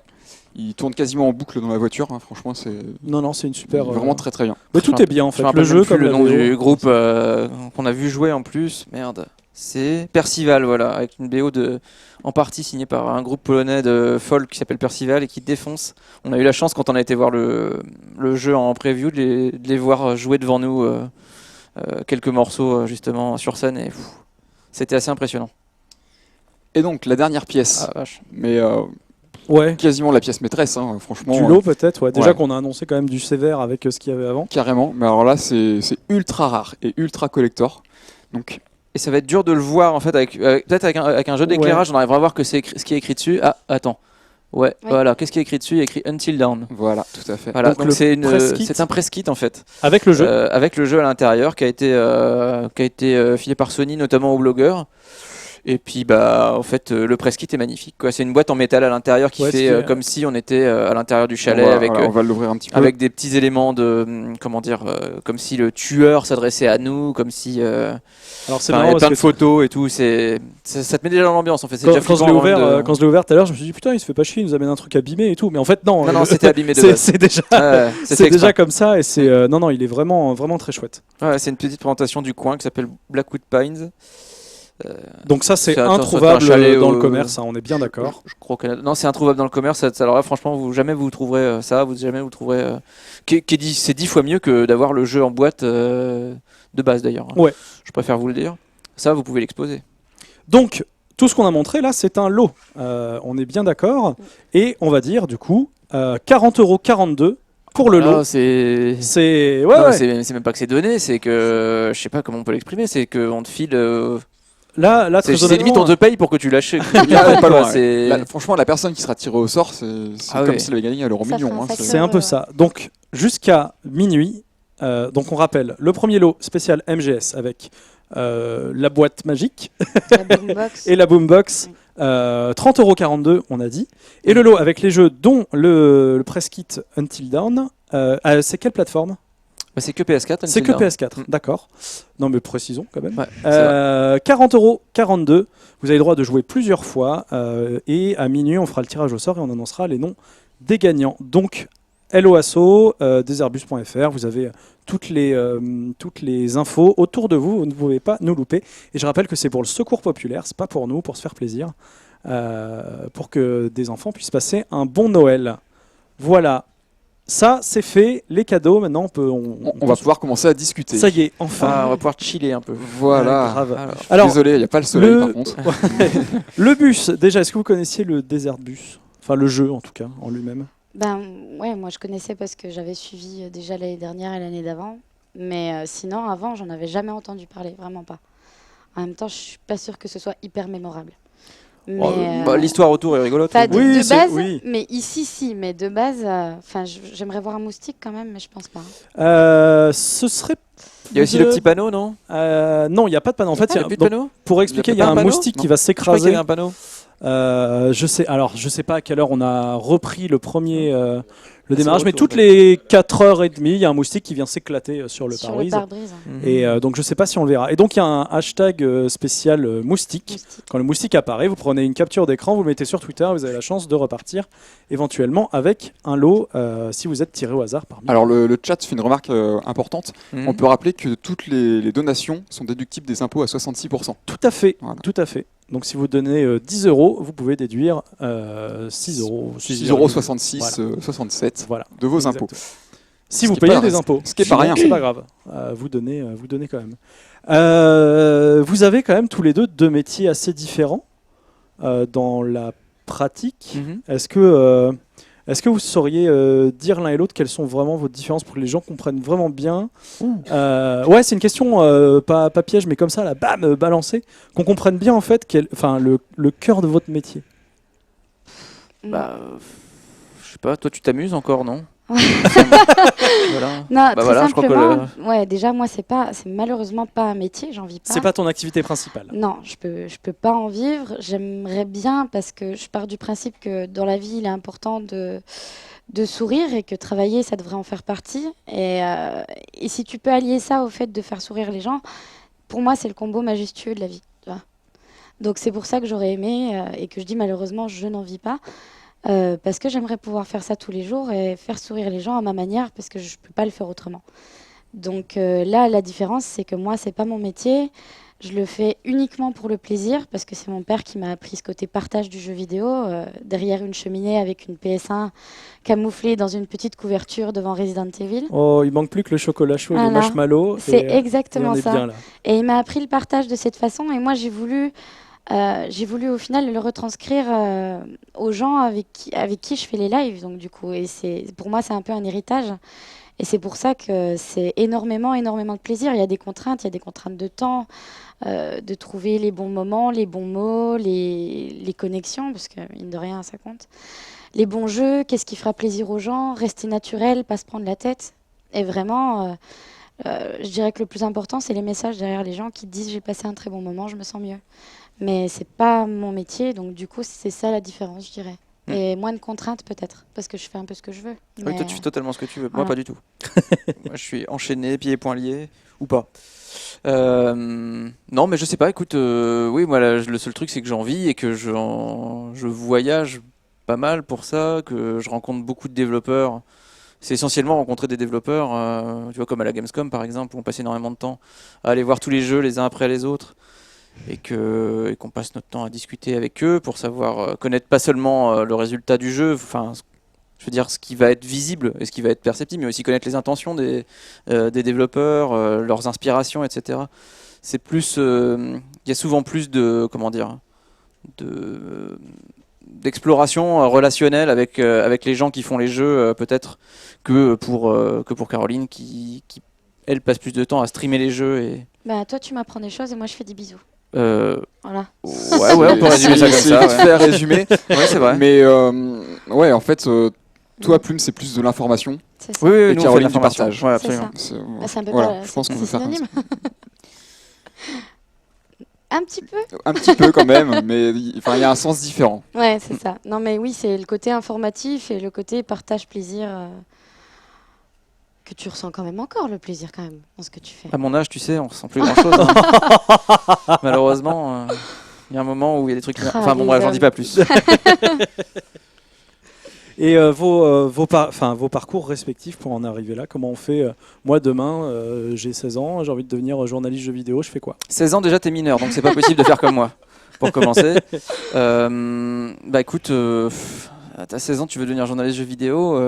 Speaker 4: Il tourne quasiment en boucle dans la voiture. Hein. Franchement, c'est
Speaker 6: Non, c'est une super.
Speaker 4: vraiment très très bien.
Speaker 6: Mais tout est bien en
Speaker 7: Je
Speaker 6: fait.
Speaker 7: me
Speaker 6: Le
Speaker 7: rappelle
Speaker 6: jeu
Speaker 7: même plus
Speaker 6: comme
Speaker 7: le
Speaker 6: la
Speaker 7: nom
Speaker 6: VO.
Speaker 7: du groupe qu'on a vu jouer en plus. Merde. C'est Percival, voilà, avec une BO en partie signée par un groupe polonais de folk qui s'appelle Percival et qui défonce. On a eu la chance quand on a été voir le jeu en preview de les voir jouer devant nous quelques morceaux justement sur scène et c'était assez impressionnant.
Speaker 4: Et donc la dernière pièce,
Speaker 7: Ah, vache.
Speaker 4: mais
Speaker 6: Ouais.
Speaker 4: quasiment la pièce maîtresse. Hein. Franchement,
Speaker 6: Du lot peut-être, ouais. Déjà
Speaker 4: ouais.
Speaker 6: qu'on a annoncé quand même du sévère avec ce qu'il y avait avant.
Speaker 4: carrément. Mais alors là, c'est ultra rare et ultra collector. Donc
Speaker 7: Et ça va être dur de le voir en fait peut-être avec un jeu d'éclairage, on arrivera à voir que c'est ce qui est écrit dessus. Ah, attends. Ouais,
Speaker 5: Ouais.
Speaker 7: voilà, qu'est-ce qui est écrit dessus? Il y a écrit Until Dawn.
Speaker 4: voilà, tout à fait.
Speaker 7: Voilà,
Speaker 6: Donc
Speaker 7: donc
Speaker 6: le
Speaker 7: c'est
Speaker 6: press kit.
Speaker 7: un press kit en fait.
Speaker 6: Avec le jeu.
Speaker 7: Avec le jeu à l'intérieur qui a été filé par Sony notamment aux blogueurs. Et puis en fait le press kit est magnifique quoi. C'est une boîte en métal à l'intérieur qui
Speaker 6: Ouais,
Speaker 7: fait
Speaker 6: ce qui est-
Speaker 7: comme si on était à l'intérieur du chalet
Speaker 4: on va l'ouvrir un petit peu.
Speaker 7: avec des petits éléments de comment dire comme si le tueur s'adressait à nous, comme si
Speaker 6: Alors c'est
Speaker 7: il y
Speaker 6: marrant
Speaker 7: a
Speaker 6: parce
Speaker 7: plein
Speaker 6: que
Speaker 7: de photos et tout, ça te met déjà dans l'ambiance en fait. C'est
Speaker 6: quand,
Speaker 7: déjà
Speaker 6: quand je l'ai
Speaker 7: flippant
Speaker 6: ouvert,
Speaker 7: avant de-
Speaker 6: quand je l'ai ouvert tout à l'heure, je me suis dit putain, il se fait pas chier, il nous amène un truc abîmé et tout. Mais en fait non.
Speaker 7: Non, c'était abîmé de
Speaker 6: c'est
Speaker 7: base.
Speaker 6: c'est déjà.
Speaker 7: Ouais,
Speaker 6: C'est
Speaker 7: c'était
Speaker 6: déjà
Speaker 7: extra.
Speaker 6: comme ça et c'est non, il est vraiment très chouette.
Speaker 7: Ouais, c'est une petite présentation du coin qui s'appelle Blackwood Pines.
Speaker 6: Donc ça c'est
Speaker 7: C'est un
Speaker 6: introuvable
Speaker 7: chalet
Speaker 6: dans le
Speaker 7: au-
Speaker 6: commerce, hein, on est bien d'accord.
Speaker 7: Je crois que non, c'est introuvable dans le commerce. Alors là, franchement, jamais vous trouverez ça. Jamais vous trouverez. C'est 10 fois mieux que d'avoir le jeu en boîte de base d'ailleurs.
Speaker 6: Ouais.
Speaker 7: Je préfère vous le dire. Ça, vous pouvez l'exposer.
Speaker 6: Donc tout ce qu'on a montré là, c'est un lot. On est bien d'accord et on va dire du coup 40,42 € pour le lot.
Speaker 7: C'est.
Speaker 6: C'est
Speaker 7: Non,
Speaker 6: ouais.
Speaker 7: c'est même pas que c'est donné, c'est que je sais pas comment on peut l'exprimer, c'est qu'on te file
Speaker 6: Là, très
Speaker 7: C'est limite,
Speaker 6: honnêtement,
Speaker 7: on te paye pour que tu lâches.
Speaker 4: Là, pas loin, ouais.
Speaker 7: C'est-
Speaker 4: Là, franchement, la personne qui sera tirée au sort, c'est
Speaker 7: Ah
Speaker 4: comme
Speaker 7: oui.
Speaker 4: s'il avait gagné à l'euro
Speaker 5: Ça
Speaker 4: million.
Speaker 5: fera un
Speaker 4: hein,
Speaker 5: sacré
Speaker 6: c'est un peu ça. Donc, jusqu'à minuit, donc on rappelle, le premier lot spécial MGS avec la boîte magique
Speaker 5: La boombox.
Speaker 6: et la boombox,
Speaker 5: Oui.
Speaker 6: 30,42 €, on a dit. Et le lot avec les jeux, dont le press kit Until Dawn, c'est quelle plateforme?
Speaker 7: Bah, c'est que PS4.
Speaker 6: C'est
Speaker 7: Until
Speaker 6: que
Speaker 7: Dawn.
Speaker 6: PS4,
Speaker 7: Mm.
Speaker 6: d'accord. Non mais précisons quand même.
Speaker 7: Ouais, c'est
Speaker 6: 40,42 €. Vous avez le droit de jouer plusieurs fois et à minuit on fera le tirage au sort et on annoncera les noms des gagnants. Donc Hello Asso, deserbus.fr, vous avez toutes les infos autour de vous, vous ne pouvez pas nous louper. Et je rappelle que c'est pour le secours populaire, c'est pas pour nous, pour se faire plaisir, pour que des enfants puissent passer un bon Noël. Voilà, ça c'est fait, les cadeaux, maintenant
Speaker 4: On va pouvoir commencer à discuter.
Speaker 6: Ça y est, enfin.
Speaker 7: Ah, on va pouvoir chiller un peu.
Speaker 4: Voilà.
Speaker 6: Grave.
Speaker 7: Alors,
Speaker 6: Alors,
Speaker 4: Désolé, il n'y a pas le soleil
Speaker 6: le-
Speaker 4: par contre.
Speaker 6: le bus, déjà, est-ce que vous connaissiez le Desert Bus? Enfin, le jeu en tout cas, en lui-même.
Speaker 5: Ben ouais, moi je connaissais parce que j'avais suivi déjà l'année dernière et l'année d'avant. Mais sinon, avant, j'en avais jamais entendu parler, vraiment pas. En même temps, je suis pas sûre que ce soit hyper mémorable. Mais,
Speaker 7: bah, l'histoire autour est rigolote.
Speaker 5: pas de,
Speaker 6: Oui,
Speaker 5: de
Speaker 6: c'est-
Speaker 5: base,
Speaker 6: oui.
Speaker 5: mais ici, si. Mais de base, enfin, j'aimerais voir un moustique quand même, mais je pense pas.
Speaker 6: Ce serait.
Speaker 7: Il y a aussi le petit panneau, non?
Speaker 6: Non, il n'y a pas de panneau. En fait,
Speaker 7: Il y a plus de
Speaker 6: donc,
Speaker 7: panneau?
Speaker 6: pour expliquer,
Speaker 7: Il
Speaker 6: il
Speaker 7: y
Speaker 6: y
Speaker 7: a
Speaker 6: a
Speaker 7: pas
Speaker 6: un
Speaker 7: un panneau
Speaker 6: moustique qui
Speaker 7: Non.
Speaker 6: va
Speaker 7: Je crois qu'il y
Speaker 6: s'écraser.
Speaker 7: avait un panneau.
Speaker 6: Je sais pas à quelle heure on a repris le premier le
Speaker 7: C'est
Speaker 6: démarrage,
Speaker 7: le
Speaker 6: mais
Speaker 7: retour,
Speaker 6: toutes les 4h30, il y a un moustique qui vient s'éclater sur le
Speaker 5: Sur le
Speaker 6: pare-brise.
Speaker 5: pare-brise.
Speaker 6: Et donc je sais pas si on le verra. Et donc il y a un hashtag spécial moustique.
Speaker 5: Moustique.
Speaker 6: Quand le moustique apparaît, vous prenez une capture d'écran, vous le mettez sur Twitter, vous avez la chance de repartir éventuellement avec un lot si vous êtes tiré au hasard parmi.
Speaker 4: Alors le chat fait une remarque importante.
Speaker 7: Mhm.
Speaker 4: On peut rappeler que toutes les donations sont déductibles des impôts à 66%.
Speaker 6: Tout à fait,
Speaker 4: Voilà.
Speaker 6: tout à fait. Donc si vous donnez 10 €, vous pouvez déduire 6 €.
Speaker 4: 6,66 €, 67
Speaker 6: Voilà.
Speaker 4: de vos impôts.
Speaker 6: Exactement. Si vous
Speaker 4: qui est
Speaker 6: payez
Speaker 4: pas-
Speaker 6: des impôts.
Speaker 4: ce qui est pas
Speaker 6: Sinon,
Speaker 4: rien.
Speaker 6: C'est pas grave. Vous donnez quand même. Vous avez quand même tous les deux métiers assez différents dans la pratique.
Speaker 7: Mhm.
Speaker 6: Est-ce que vous sauriez dire l'un et l'autre quelles sont vraiment vos différences pour que les gens comprennent vraiment bien Ouais, c'est une question pas piège, mais comme ça, là, bam, balancée, qu'on comprenne bien en fait le cœur de votre métier.
Speaker 7: Bah, je sais pas, toi tu t'amuses encore, non? Voilà.
Speaker 5: Non,
Speaker 7: Bah
Speaker 5: très
Speaker 7: voilà, je crois que
Speaker 5: simplement, ouais, déjà moi c'est malheureusement pas un métier, j'en vis pas.
Speaker 6: C'est pas ton activité principale.
Speaker 5: Non, je peux pas en vivre. J'aimerais bien parce que je pars du principe que dans la vie il est important de sourire et que travailler ça devrait en faire partie. Et si tu peux allier ça au fait de faire sourire les gens, pour moi c'est le combo majestueux de la vie. Tu vois. Donc c'est pour ça que j'aurais aimé et que je dis malheureusement je n'en vis pas. Parce que j'aimerais pouvoir faire ça tous les jours et faire sourire les gens à ma manière parce que je peux pas le faire autrement. Donc là, la différence, c'est que moi, c'est pas mon métier. Je le fais uniquement pour le plaisir parce que c'est mon père qui m'a appris ce côté partage du jeu vidéo derrière une cheminée avec une PS1 camouflée dans une petite couverture devant Resident Evil.
Speaker 6: Oh, il manque plus que le chocolat chaud et le
Speaker 5: Voilà.
Speaker 6: marshmallow.
Speaker 5: C'est
Speaker 6: et,
Speaker 5: exactement
Speaker 6: et on est
Speaker 5: ça.
Speaker 6: bien là.
Speaker 5: Et il m'a appris le partage de cette façon et moi, j'ai voulu au final le retranscrire aux gens avec qui je fais les lives. Donc du coup, et pour moi, c'est un peu un héritage. Et c'est pour ça que c'est énormément de plaisir. Il y a des contraintes de temps, de trouver les bons moments, les bons mots, les connexions, parce que mine de rien, ça compte. Les bons jeux, qu'est-ce qui fera plaisir aux gens, rester naturel, pas se prendre la tête. Et vraiment, je dirais que le plus important, c'est les messages derrière les gens qui disent j'ai passé un très bon moment, je me sens mieux. Mais c'est pas mon métier, donc du coup, c'est ça la différence, je dirais. Et moins de contraintes peut-être, parce que je fais un peu ce que je veux.
Speaker 7: Oui,
Speaker 5: Mais,
Speaker 7: toi tu fais totalement ce que tu veux. Moi,
Speaker 5: voilà.
Speaker 7: pas du tout. Moi, je suis enchaîné, pieds et poings liés, ou pas. Non, mais je sais pas. Écoute, oui, moi, le seul truc, c'est que j'en vis et que je voyage pas mal pour ça, que je rencontre beaucoup de développeurs. C'est essentiellement rencontrer des développeurs, tu vois, comme à la Gamescom par exemple, où on passe énormément de temps à aller voir tous les jeux les uns après les autres. Et qu'on passe notre temps à discuter avec eux pour savoir connaître pas seulement le résultat du jeu, enfin, je veux dire ce qui va être visible et ce qui va être perceptible, mais aussi connaître les intentions des développeurs, leurs inspirations, etc. C'est plus, il y a souvent plus de, comment dire, d'exploration relationnelle avec les gens qui font les jeux, peut-être que pour Caroline qui elle passe plus de temps à streamer les jeux et
Speaker 5: Bah, toi, tu m'apprends des choses et moi, je fais des bisous. Voilà.
Speaker 7: Ouais, on peut résumer ça comme
Speaker 4: C'est
Speaker 7: ça.
Speaker 4: vite
Speaker 7: Ouais,
Speaker 4: fait à résumer.
Speaker 7: Ouais, c'est vrai.
Speaker 4: Mais ouais, en fait, toi, Plume, c'est plus de l'information.
Speaker 5: C'est ça.
Speaker 7: Oui,
Speaker 4: Et
Speaker 7: nous, on fait
Speaker 4: Caroline, du
Speaker 7: l'information.
Speaker 4: partage.
Speaker 7: Ouais,
Speaker 5: C'est
Speaker 7: absolument.
Speaker 5: ça.
Speaker 4: C'est-
Speaker 5: Bah, c'est un peu
Speaker 4: voilà,
Speaker 5: pas-
Speaker 4: je pense
Speaker 5: c'est
Speaker 4: qu'on peut faire comme ça.
Speaker 5: synonyme. Un petit peu.
Speaker 4: Un petit peu quand même, mais il y a un sens différent.
Speaker 5: Ouais, c'est ça. Non, mais oui, c'est le côté informatif et le côté partage plaisir que tu ressens quand même encore, le plaisir quand même dans ce que tu fais.
Speaker 7: À mon âge, tu sais, on ressent plus grand-chose. Malheureusement, il y a un moment où il y a des trucs...
Speaker 5: Ah,
Speaker 7: Enfin bon,
Speaker 5: les
Speaker 7: bref, j'en
Speaker 5: hommes.
Speaker 7: dis pas plus.
Speaker 6: Et vos parcours respectifs pour en arriver là, comment on fait moi demain, j'ai 16 ans, j'ai envie de devenir journaliste jeux vidéo, je fais quoi?
Speaker 7: 16 ans déjà, t'es mineur, donc c'est pas possible de faire comme moi. Pour commencer, bah écoute, t'as 16 ans, tu veux devenir journaliste jeux vidéo,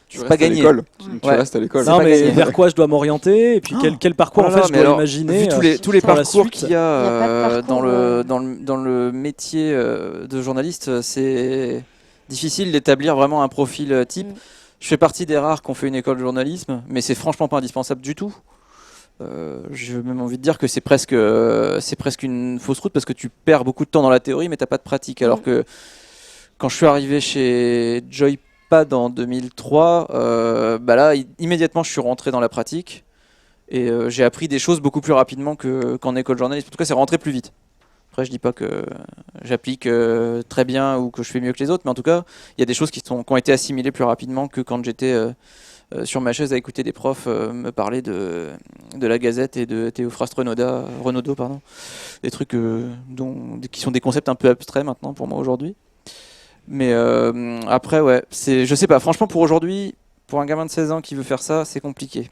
Speaker 4: Tu
Speaker 7: c'est
Speaker 4: restes
Speaker 7: pas
Speaker 4: à
Speaker 7: gagné.
Speaker 4: l'école. Tu
Speaker 7: Ouais.
Speaker 4: restes à l'école.
Speaker 6: Non
Speaker 7: pas
Speaker 6: mais
Speaker 7: gagné.
Speaker 6: vers quoi je dois m'orienter et puis quel parcours
Speaker 7: Oh
Speaker 6: en
Speaker 7: là
Speaker 6: fait
Speaker 7: là,
Speaker 6: je
Speaker 7: mais
Speaker 6: dois
Speaker 7: alors,
Speaker 6: imaginer
Speaker 7: vu tous les
Speaker 5: pour la
Speaker 7: parcours
Speaker 6: suite.
Speaker 7: qu'il y
Speaker 5: Il y
Speaker 7: a
Speaker 5: a pas de
Speaker 7: dans
Speaker 5: parcours,
Speaker 7: dans le métier de journaliste, c'est difficile d'établir vraiment un profil type.
Speaker 5: Mm.
Speaker 7: Je fais partie des rares qui ont fait une école de journalisme, mais c'est franchement pas indispensable du tout. J'ai même envie de dire que c'est presque une fausse route parce que tu perds beaucoup de temps dans la théorie, mais t'as pas de pratique. Alors que quand je suis arrivé chez Joypad en 2003, bah là, immédiatement, je suis rentré dans la pratique et j'ai appris des choses beaucoup plus rapidement qu'en école de journalisme. En tout cas, c'est rentré plus vite. Après, je dis pas que j'applique très bien ou que je fais mieux que les autres, mais en tout cas, il y a des choses qui ont été assimilées plus rapidement que quand j'étais sur ma chaise à écouter des profs me parler de la Gazette et de Théophraste Renaudot, pardon. Des trucs qui sont des concepts un peu abstraits maintenant pour moi aujourd'hui. Mais après, ouais, je sais pas, franchement, pour aujourd'hui, pour un gamin de 16 ans qui veut faire ça, c'est compliqué.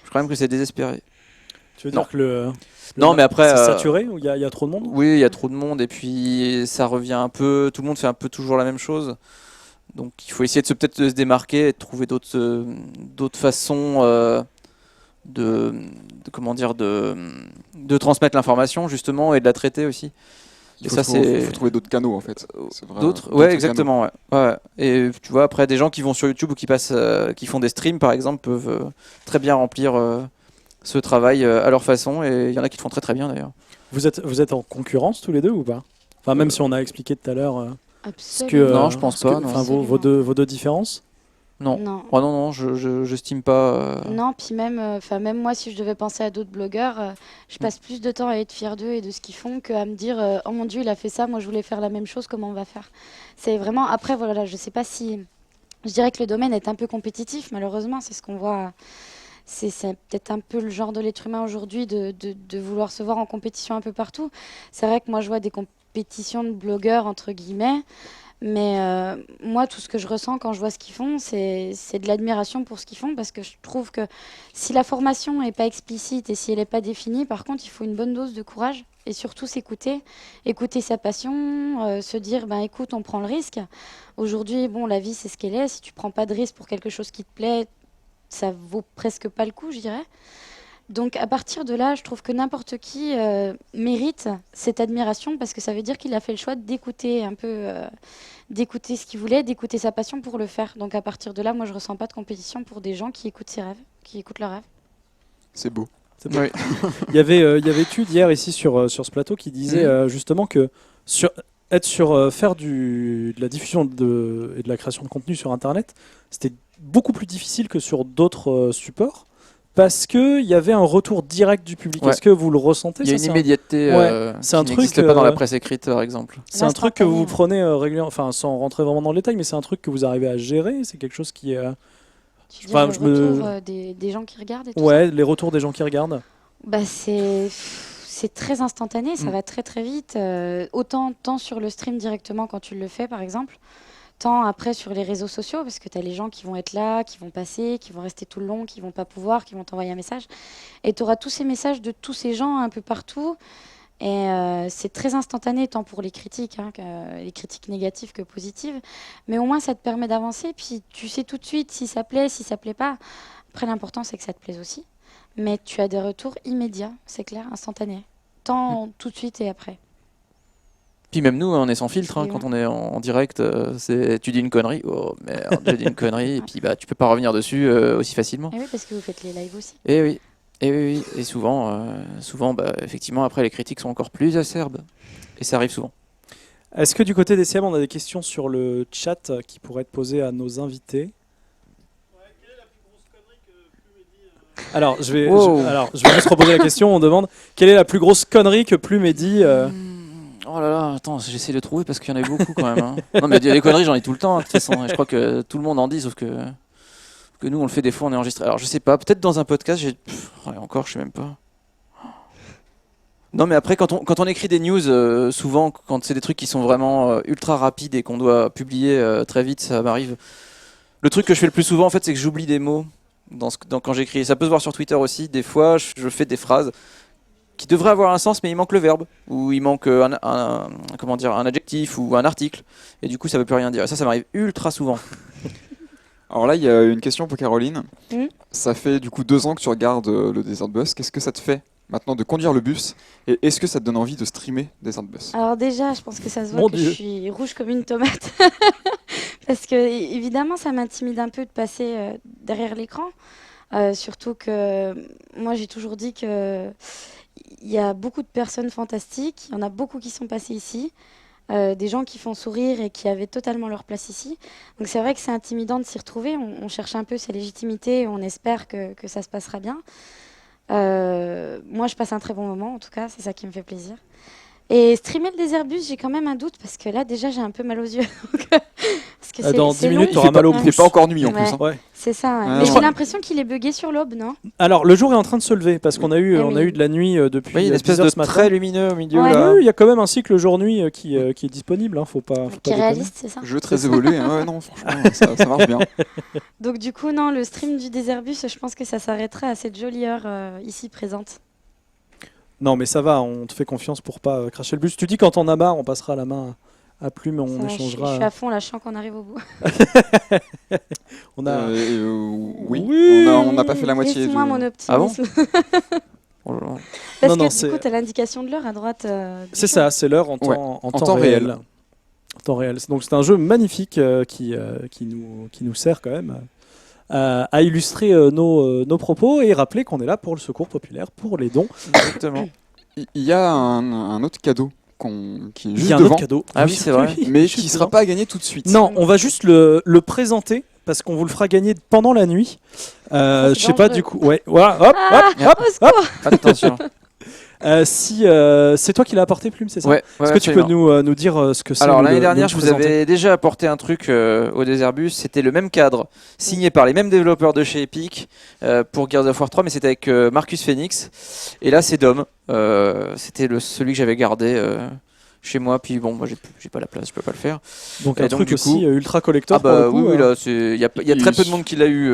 Speaker 7: Je crois même que c'est désespéré.
Speaker 6: Tu veux dire
Speaker 7: Non.
Speaker 6: que
Speaker 7: Non, mais après,
Speaker 6: c'est saturé ou il y a trop de monde?
Speaker 7: Oui, il y a trop de monde et puis ça revient un peu, tout le monde fait un peu toujours la même chose. Donc il faut essayer peut-être de se démarquer et de trouver d'autres façons comment dire, de transmettre l'information justement et de la traiter aussi.
Speaker 4: Il
Speaker 7: Et
Speaker 4: faut trouver d'autres canaux en fait. C'est vrai,
Speaker 7: D'autres,
Speaker 4: d'autres
Speaker 7: ouais,
Speaker 4: canaux.
Speaker 7: exactement, ouais. Ouais. Et tu vois, après, des gens qui vont sur YouTube ou qui font des streams, par exemple, peuvent très bien remplir ce travail à leur façon. Et il y en a qui le font très très bien d'ailleurs.
Speaker 6: Vous êtes en concurrence tous les deux ou pas? Enfin, même si on a expliqué tout à l'heure ce
Speaker 5: Absolument.
Speaker 6: que.
Speaker 7: Non, je pense
Speaker 6: ce que-
Speaker 7: pas, non.
Speaker 6: Enfin, vos deux différences.
Speaker 7: Non.
Speaker 5: Non.
Speaker 7: Oh non, je estime pas.
Speaker 5: Non, puis même moi, si je devais penser à d'autres blogueurs, je passe plus de temps à être fière d'eux et de ce qu'ils font qu'à me dire oh mon Dieu, il a fait ça, moi je voulais faire la même chose, comment on va faire? C'est vraiment, après, voilà, je sais pas si. Je dirais que le domaine est un peu compétitif, malheureusement, c'est ce qu'on voit. C'est peut-être un peu le genre de l'être humain aujourd'hui de vouloir se voir en compétition un peu partout. C'est vrai que moi, je vois des compétitions de blogueurs, entre guillemets. Mais moi, tout ce que je ressens quand je vois ce qu'ils font, c'est de l'admiration pour ce qu'ils font, parce que je trouve que si la formation n'est pas explicite et si elle n'est pas définie, par contre, il faut une bonne dose de courage et surtout s'écouter, écouter sa passion, se dire, ben écoute, on prend le risque. Aujourd'hui, bon, la vie, c'est ce qu'elle est. Si tu prends pas de risque pour quelque chose qui te plaît, ça vaut presque pas le coup, je dirais. Donc à partir de là, je trouve que n'importe qui mérite cette admiration parce que ça veut dire qu'il a fait le choix d'écouter un peu, d'écouter ce qu'il voulait, d'écouter sa passion pour le faire. Donc à partir de là, moi je ressens pas de compétition pour des gens qui écoutent ses rêves, qui écoutent leurs rêves.
Speaker 4: C'est beau.
Speaker 6: C'est bon.
Speaker 7: Oui.
Speaker 6: Il y avait Tude hier ici sur ce plateau qui disait justement que faire de la diffusion et de la création de contenu sur Internet, c'était beaucoup plus difficile que sur d'autres supports parce qu'il y avait un retour direct du public.
Speaker 7: Ouais.
Speaker 6: Est-ce que vous le ressentez?
Speaker 7: Il y a
Speaker 6: ça,
Speaker 7: une
Speaker 6: c'est
Speaker 7: immédiateté
Speaker 6: c'est un
Speaker 7: qui
Speaker 6: truc,
Speaker 7: n'existe pas dans la presse écrite, par exemple.
Speaker 6: c'est un truc que vous
Speaker 5: L'instantané,
Speaker 6: prenez régulièrement, enfin sans rentrer vraiment dans le détail, mais c'est un truc que vous arrivez à gérer. C'est quelque chose qui est...
Speaker 5: Tu veux dire
Speaker 6: Enfin,
Speaker 5: le
Speaker 6: je me-
Speaker 5: retour des gens qui regardent et tout ça?
Speaker 6: Ouais, les retours des gens qui regardent.
Speaker 5: Bah c'est très instantané, ça va très très vite. Autant tant sur le stream directement quand tu le fais par exemple, tant après sur les réseaux sociaux parce que tu as les gens qui vont être là, qui vont passer, qui vont rester tout le long, qui vont pas pouvoir, qui vont t'envoyer un message. Et tu auras tous ces messages de tous ces gens un peu partout. Et c'est très instantané, tant pour les critiques, les critiques négatives que positives. Mais au moins, ça te permet d'avancer. Puis tu sais tout de suite si ça plaît, si ça plaît pas. Après, l'important, c'est que ça te plaise aussi. Mais tu as des retours immédiats, c'est clair, instantanés. Tant tout de suite et après.
Speaker 7: Puis même nous, on est sans filtre hein,
Speaker 5: Absolument.
Speaker 7: quand on est en direct. Tu dis une connerie, oh merde, j'ai dit une connerie, et puis bah tu peux pas revenir dessus aussi facilement.
Speaker 5: Et oui, parce que vous faites les lives aussi.
Speaker 7: Et oui. Et oui, et souvent, effectivement, après les critiques sont encore plus acerbes. Et ça arrive souvent.
Speaker 6: Est-ce que du côté des CM, on a des questions sur le chat qui pourraient être posées à nos invités? Alors, je vais juste reposer la question. On demande quelle est la plus grosse connerie que Plumedy
Speaker 7: Oh là là, attends, j'essaie de trouver parce qu'il y en a beaucoup quand même. Hein. Non, mais des conneries, j'en ai tout le temps, de toute façon. Et je crois que tout le monde en dit, sauf que nous, on le fait des fois, on est enregistré. Alors, je sais pas, peut-être dans un podcast, encore, je sais même pas. Non, mais après, quand on écrit des news, souvent, quand c'est des trucs qui sont vraiment ultra rapides et qu'on doit publier très vite, ça m'arrive. Le truc que je fais le plus souvent, en fait, c'est que j'oublie des mots quand j'écris. Ça peut se voir sur Twitter aussi. Des fois, je fais des phrases qui devraient avoir un sens, mais il manque le verbe, ou il manque un adjectif ou un article, et du coup, ça veut plus rien dire. Et ça m'arrive ultra souvent.
Speaker 4: Alors là, il y a une question pour Caroline.
Speaker 5: Mm.
Speaker 4: Ça fait du coup 2 ans que tu regardes le Desert Bus. Qu'est-ce que ça te fait maintenant de conduire le bus? Et est-ce que ça te donne envie de streamer Desert Bus?
Speaker 5: Alors déjà, je pense que ça se voit
Speaker 6: Mon
Speaker 5: que
Speaker 6: Dieu.
Speaker 5: je suis rouge comme une tomate. Parce que évidemment, ça m'intimide un peu de passer derrière l'écran. Surtout que moi, j'ai toujours dit que il y a beaucoup de personnes fantastiques. Il y en a beaucoup qui sont passées ici. Des gens qui font sourire et qui avaient totalement leur place ici. Donc c'est vrai que c'est intimidant de s'y retrouver. On cherche un peu sa légitimité et on espère que ça se passera bien. Moi, je passe un très bon moment, en tout cas, c'est ça qui me fait plaisir. Et streamer le Desert Bus, j'ai quand même un doute parce que là, déjà, j'ai un peu mal aux yeux. Parce que
Speaker 6: Dans 10 minutes,
Speaker 4: Il
Speaker 6: t'auras
Speaker 4: fait
Speaker 6: mal au
Speaker 4: pas,
Speaker 6: pouce.
Speaker 4: pas encore nuit en
Speaker 5: Ouais.
Speaker 4: plus. Hein.
Speaker 6: Ouais.
Speaker 5: C'est ça. Ouais.
Speaker 4: Ah,
Speaker 5: Mais j'ai
Speaker 4: ouais.
Speaker 5: l'impression qu'il est buggé sur l'aube, non?
Speaker 6: Alors, le jour est en train de se lever parce qu'on a eu,
Speaker 5: Ah
Speaker 6: on a
Speaker 5: oui.
Speaker 6: eu de la nuit depuis
Speaker 7: Oui, une espèce
Speaker 6: 10 heures
Speaker 7: de
Speaker 6: ce matin.
Speaker 7: trait lumineux au milieu.
Speaker 5: Ouais.
Speaker 7: Là.
Speaker 6: Oui, il y a quand même un cycle jour-nuit qui est disponible. Hein, faut pas
Speaker 5: Qui est
Speaker 6: déconner.
Speaker 5: réaliste, c'est ça?
Speaker 4: Jeu très évolué. Hein. Ouais, non, franchement, ça marche bien.
Speaker 5: Donc du coup, non, le stream du Desert Bus, je pense que ça s'arrêterait à cette jolie heure ici présente.
Speaker 6: Non, mais ça va, on te fait confiance pour pas cracher le bus. Tu dis quand on a marre, on passera la main à Plume, on
Speaker 5: Ça, je
Speaker 6: échangera.
Speaker 5: suis à fond, là, je sens qu'on arrive au bout.
Speaker 6: On a.
Speaker 4: Oui,
Speaker 6: Oui.
Speaker 4: on n'a pas fait la moitié.
Speaker 5: Laisse-moi mon optimisme.
Speaker 7: Ah bon Oh là là.
Speaker 5: Parce
Speaker 6: Non,
Speaker 5: que
Speaker 6: c'est-
Speaker 5: du coup, tu as l'indication de l'heure à droite.
Speaker 6: C'est ça, c'est l'heure en temps,
Speaker 4: Ouais,
Speaker 6: en
Speaker 4: en
Speaker 6: temps
Speaker 4: temps
Speaker 6: réel.
Speaker 4: réel.
Speaker 6: En temps réel. Donc c'est un jeu magnifique qui nous sert quand même à illustrer nos propos et rappeler qu'on est là pour le secours populaire, pour les dons.
Speaker 7: Exactement.
Speaker 4: Il y a un autre cadeau qui est
Speaker 6: Il
Speaker 4: juste
Speaker 6: y a un
Speaker 4: devant,
Speaker 6: autre cadeau.
Speaker 7: Ah oui, c'est vrai.
Speaker 4: mais
Speaker 6: juste
Speaker 4: qui ne sera
Speaker 6: devant.
Speaker 4: pas à gagner tout de suite.
Speaker 6: Non, on va juste le présenter parce qu'on vous le fera gagner pendant la nuit. Je sais pas
Speaker 5: dangereux.
Speaker 6: du coup. Ouais, voilà, hop,
Speaker 5: Ah,
Speaker 6: hop,
Speaker 5: au secours.
Speaker 7: Attention.
Speaker 6: Si c'est toi qui l'as apporté, Plume, c'est ça?
Speaker 7: Ouais,
Speaker 6: Est-ce que tu peux nous dire ce que c'est?
Speaker 7: Alors
Speaker 6: nous
Speaker 7: l'année
Speaker 6: le-
Speaker 7: dernière,
Speaker 6: nous
Speaker 7: je
Speaker 6: le
Speaker 7: vous
Speaker 6: présenter
Speaker 7: avais déjà apporté un truc au Desert Bus. C'était le même cadre, signé par les mêmes développeurs de chez Epic pour Gears of War 3, mais c'était avec Marcus Phoenix. Et là, c'est Dom. C'était celui que j'avais gardé chez moi. Puis bon, moi, j'ai pas la place, je peux pas le faire.
Speaker 6: Donc
Speaker 7: Et
Speaker 6: un
Speaker 7: donc,
Speaker 6: truc
Speaker 7: du
Speaker 6: aussi
Speaker 7: coup-
Speaker 6: ultra collector.
Speaker 7: Ah bah
Speaker 6: pour le coup,
Speaker 7: oui,
Speaker 6: hein.
Speaker 7: là, il y a très peu de monde qui l'a eu.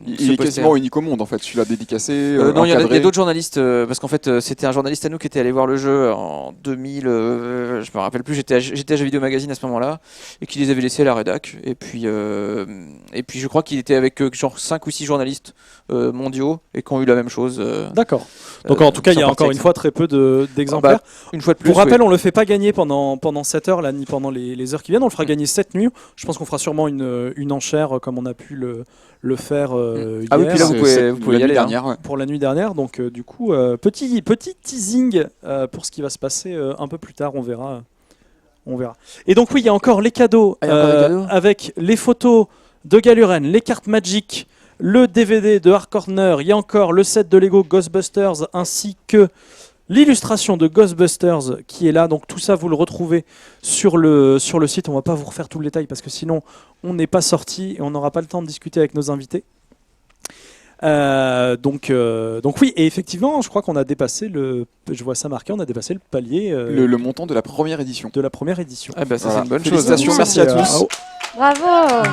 Speaker 4: Il
Speaker 7: ce
Speaker 4: est
Speaker 7: poster.
Speaker 4: quasiment unique au monde en fait. Tu l'as dédicacé.
Speaker 7: Non, il y a
Speaker 4: encadré.
Speaker 7: d'autres journalistes, parce qu'en fait, c'était un journaliste à nous qui était allé voir le jeu en 2000, je me rappelle plus, j'étais à Jeux Vidéo Magazine à ce moment-là, et qui les avait laissés à la rédac. Et puis je crois qu'il était avec genre 5 ou 6 journalistes mondiaux, et qui ont eu la même chose.
Speaker 6: D'accord. Donc en tout cas, il y a
Speaker 7: sans
Speaker 6: encore
Speaker 7: partie
Speaker 6: une fois très peu d'exemplaires.
Speaker 7: Une fois de plus.
Speaker 6: Pour rappel, on le fait pas gagner pendant 7 heures là, ni pendant les heures qui viennent. On le fera gagner cette nuit. Je pense qu'on fera sûrement une enchère comme on a pu le faire hier.
Speaker 7: Ah oui, puis là, vous
Speaker 4: C'est
Speaker 7: pouvez y
Speaker 4: la nuit
Speaker 7: aller, hein.
Speaker 4: dernière, ouais.
Speaker 6: Pour la nuit dernière. Donc du coup, petit teasing pour ce qui va se passer un peu plus tard. On verra. Et donc oui, il y a encore les cadeaux,
Speaker 7: Ah, il y a encore des cadeaux
Speaker 6: avec les photos de Galuren, les cartes Magic, le DVD de Hard Corner. Il y a encore le set de Lego Ghostbusters ainsi que l'illustration de Ghostbusters qui est là. Donc tout ça, vous le retrouvez sur le site. On va pas vous refaire tout le détail parce que sinon on n'est pas sorti et on n'aura pas le temps de discuter avec nos invités. Donc oui, et effectivement, je crois qu'on a dépassé je vois ça marqué, on a dépassé le palier
Speaker 4: Le montant de la première édition.
Speaker 6: de la première édition.
Speaker 7: Ah bah ça,
Speaker 4: Voilà.
Speaker 7: c'est une bonne chose.
Speaker 4: Félicitations,
Speaker 5: hein.
Speaker 4: merci à tous.
Speaker 6: Bravo.
Speaker 5: Bravo.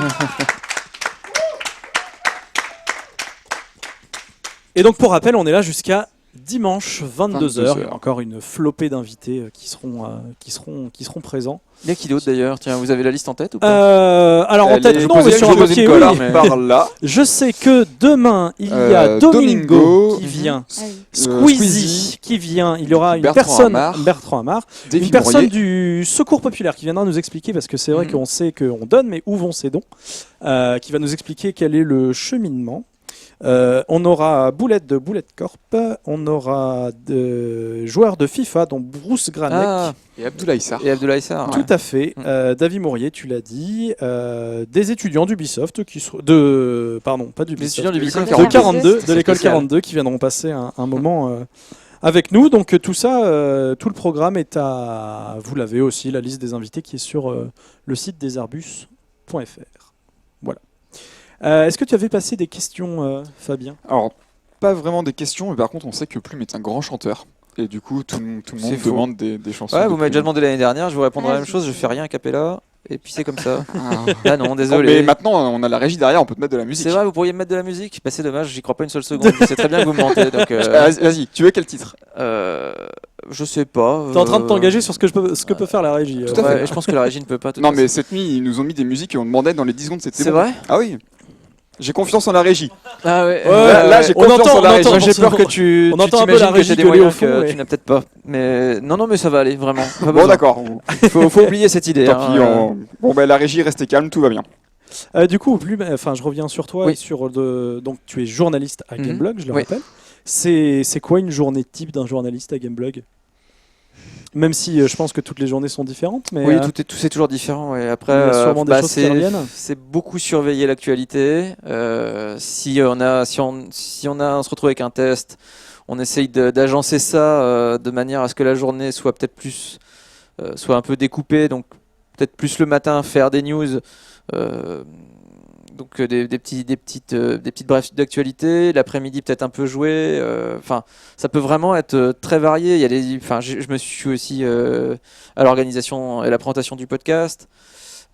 Speaker 6: Et donc pour rappel, on est là jusqu'à dimanche 22h.
Speaker 4: 22h.
Speaker 6: Il y a encore une flopée d'invités qui seront présents.
Speaker 7: Il y a qui d'autre d'ailleurs? Tiens, vous avez la liste en tête ou pas?
Speaker 6: Alors en tête,
Speaker 4: Les
Speaker 6: non, mais sur un
Speaker 7: deuxième
Speaker 6: papier,
Speaker 7: colle,
Speaker 6: oui.
Speaker 7: hein, mais-
Speaker 4: Par là.
Speaker 6: Je sais que demain, il y a
Speaker 4: Domingo,
Speaker 6: qui vient,
Speaker 5: Ah oui.
Speaker 6: Squeezie
Speaker 4: Squeezie,
Speaker 6: qui vient, il y aura une
Speaker 4: Bertrand
Speaker 6: personne,
Speaker 4: Amar,
Speaker 6: Bertrand Amar,
Speaker 4: David
Speaker 6: une personne
Speaker 4: Mourier.
Speaker 6: du Secours Populaire qui viendra nous expliquer, parce que c'est vrai qu'on sait qu'on donne, mais où vont ces dons, qui va nous expliquer quel est le cheminement. On aura Boulette de Boulette Corp, on aura de joueurs de FIFA dont Bruce Granek.
Speaker 7: Ah,
Speaker 4: Et Abdoulaye Sarr.
Speaker 7: et Abdoulaye Sarr.
Speaker 6: Tout à fait. David Mourier, tu l'as dit. Des étudiants d'Ubisoft qui seront pas
Speaker 7: Les
Speaker 6: d'Ubisoft,
Speaker 7: étudiants d'Ubisoft.
Speaker 6: de 42, de
Speaker 7: C'est
Speaker 6: l'école
Speaker 7: spécial.
Speaker 6: 42 qui viendront passer un moment avec nous. Donc tout ça, tout le programme est à. Vous l'avez aussi, la liste des invités qui est sur le site desarbus.fr. Voilà. Est-ce que tu avais passé des questions, Fabien?
Speaker 4: Alors, pas vraiment des questions, mais par contre, on sait que Plume est un grand chanteur. Et du coup, tout le monde
Speaker 7: C'est faux.
Speaker 4: demande des chansons.
Speaker 7: Ouais,
Speaker 4: de
Speaker 7: vous m'avez déjà
Speaker 4: Plume.
Speaker 7: demandé l'année dernière, je vous répondrai la même
Speaker 5: Vas-y.
Speaker 7: chose, je fais rien a cappella, et puis c'est comme ça.
Speaker 4: Ah.
Speaker 7: Ah non,
Speaker 4: Oh,
Speaker 7: désolé.
Speaker 4: mais maintenant, on a la régie derrière, on peut te mettre de la musique.
Speaker 7: C'est vrai, vous pourriez me mettre de la musique? Bah, c'est dommage, j'y crois pas une seule seconde. Je sais très bien que vous me mentez. Donc,
Speaker 4: Vas-y, tu veux quel titre?
Speaker 7: je sais pas.
Speaker 6: Tu es en train de t'engager sur ce que peut faire la régie.
Speaker 4: Tout à fait.
Speaker 7: Ouais, je pense que la régie ne peut pas. tout
Speaker 4: Non,
Speaker 7: à
Speaker 4: mais
Speaker 7: fait.
Speaker 4: cette nuit, ils nous ont mis des musiques et on demandait dans les 10 secondes, c'était
Speaker 7: C'est
Speaker 4: bon.
Speaker 7: vrai?
Speaker 4: Ah oui. J'ai confiance en la régie.
Speaker 7: Ah ouais.
Speaker 4: Là, j'ai confiance en la régie.
Speaker 7: Moi, j'ai peur que tu.
Speaker 6: on
Speaker 7: tu
Speaker 6: entend un peu
Speaker 7: t'imagines
Speaker 6: la
Speaker 7: que
Speaker 6: régie
Speaker 7: j'ai des
Speaker 6: gueuler
Speaker 7: moyens
Speaker 6: au fond,
Speaker 7: que
Speaker 6: et-
Speaker 7: tu n'as peut-être pas. Mais non, mais ça va aller, vraiment. Pas
Speaker 4: Bon,
Speaker 7: besoin.
Speaker 4: d'accord.
Speaker 7: Faut oublier cette idée.
Speaker 4: Tant
Speaker 7: hein.
Speaker 4: pis, bon, ben la régie, restez calme, tout va bien.
Speaker 6: Du coup, je reviens sur toi.
Speaker 7: Oui.
Speaker 6: Et sur donc, tu es journaliste à
Speaker 7: Mhm.
Speaker 6: Gameblog, je le
Speaker 7: Oui.
Speaker 6: rappelle. C'est quoi une journée type d'un journaliste à Gameblog? Même si je pense que toutes les journées sont différentes, mais
Speaker 7: Oui, tout c'est toujours différent. Et après,
Speaker 6: il y a sûrement des choses qui reviennent.
Speaker 7: c'est beaucoup surveiller l'actualité. Si on se retrouve avec un test, on essaye d'agencer ça de manière à ce que la journée soit peut-être plus, soit un peu découpée. Donc peut-être plus le matin faire des news. Donc des petites brèves d'actualité, l'après-midi peut-être un peu jouer. Enfin, ça peut vraiment être très varié. Il y a enfin, je me suis aussi à l'organisation et la présentation du podcast.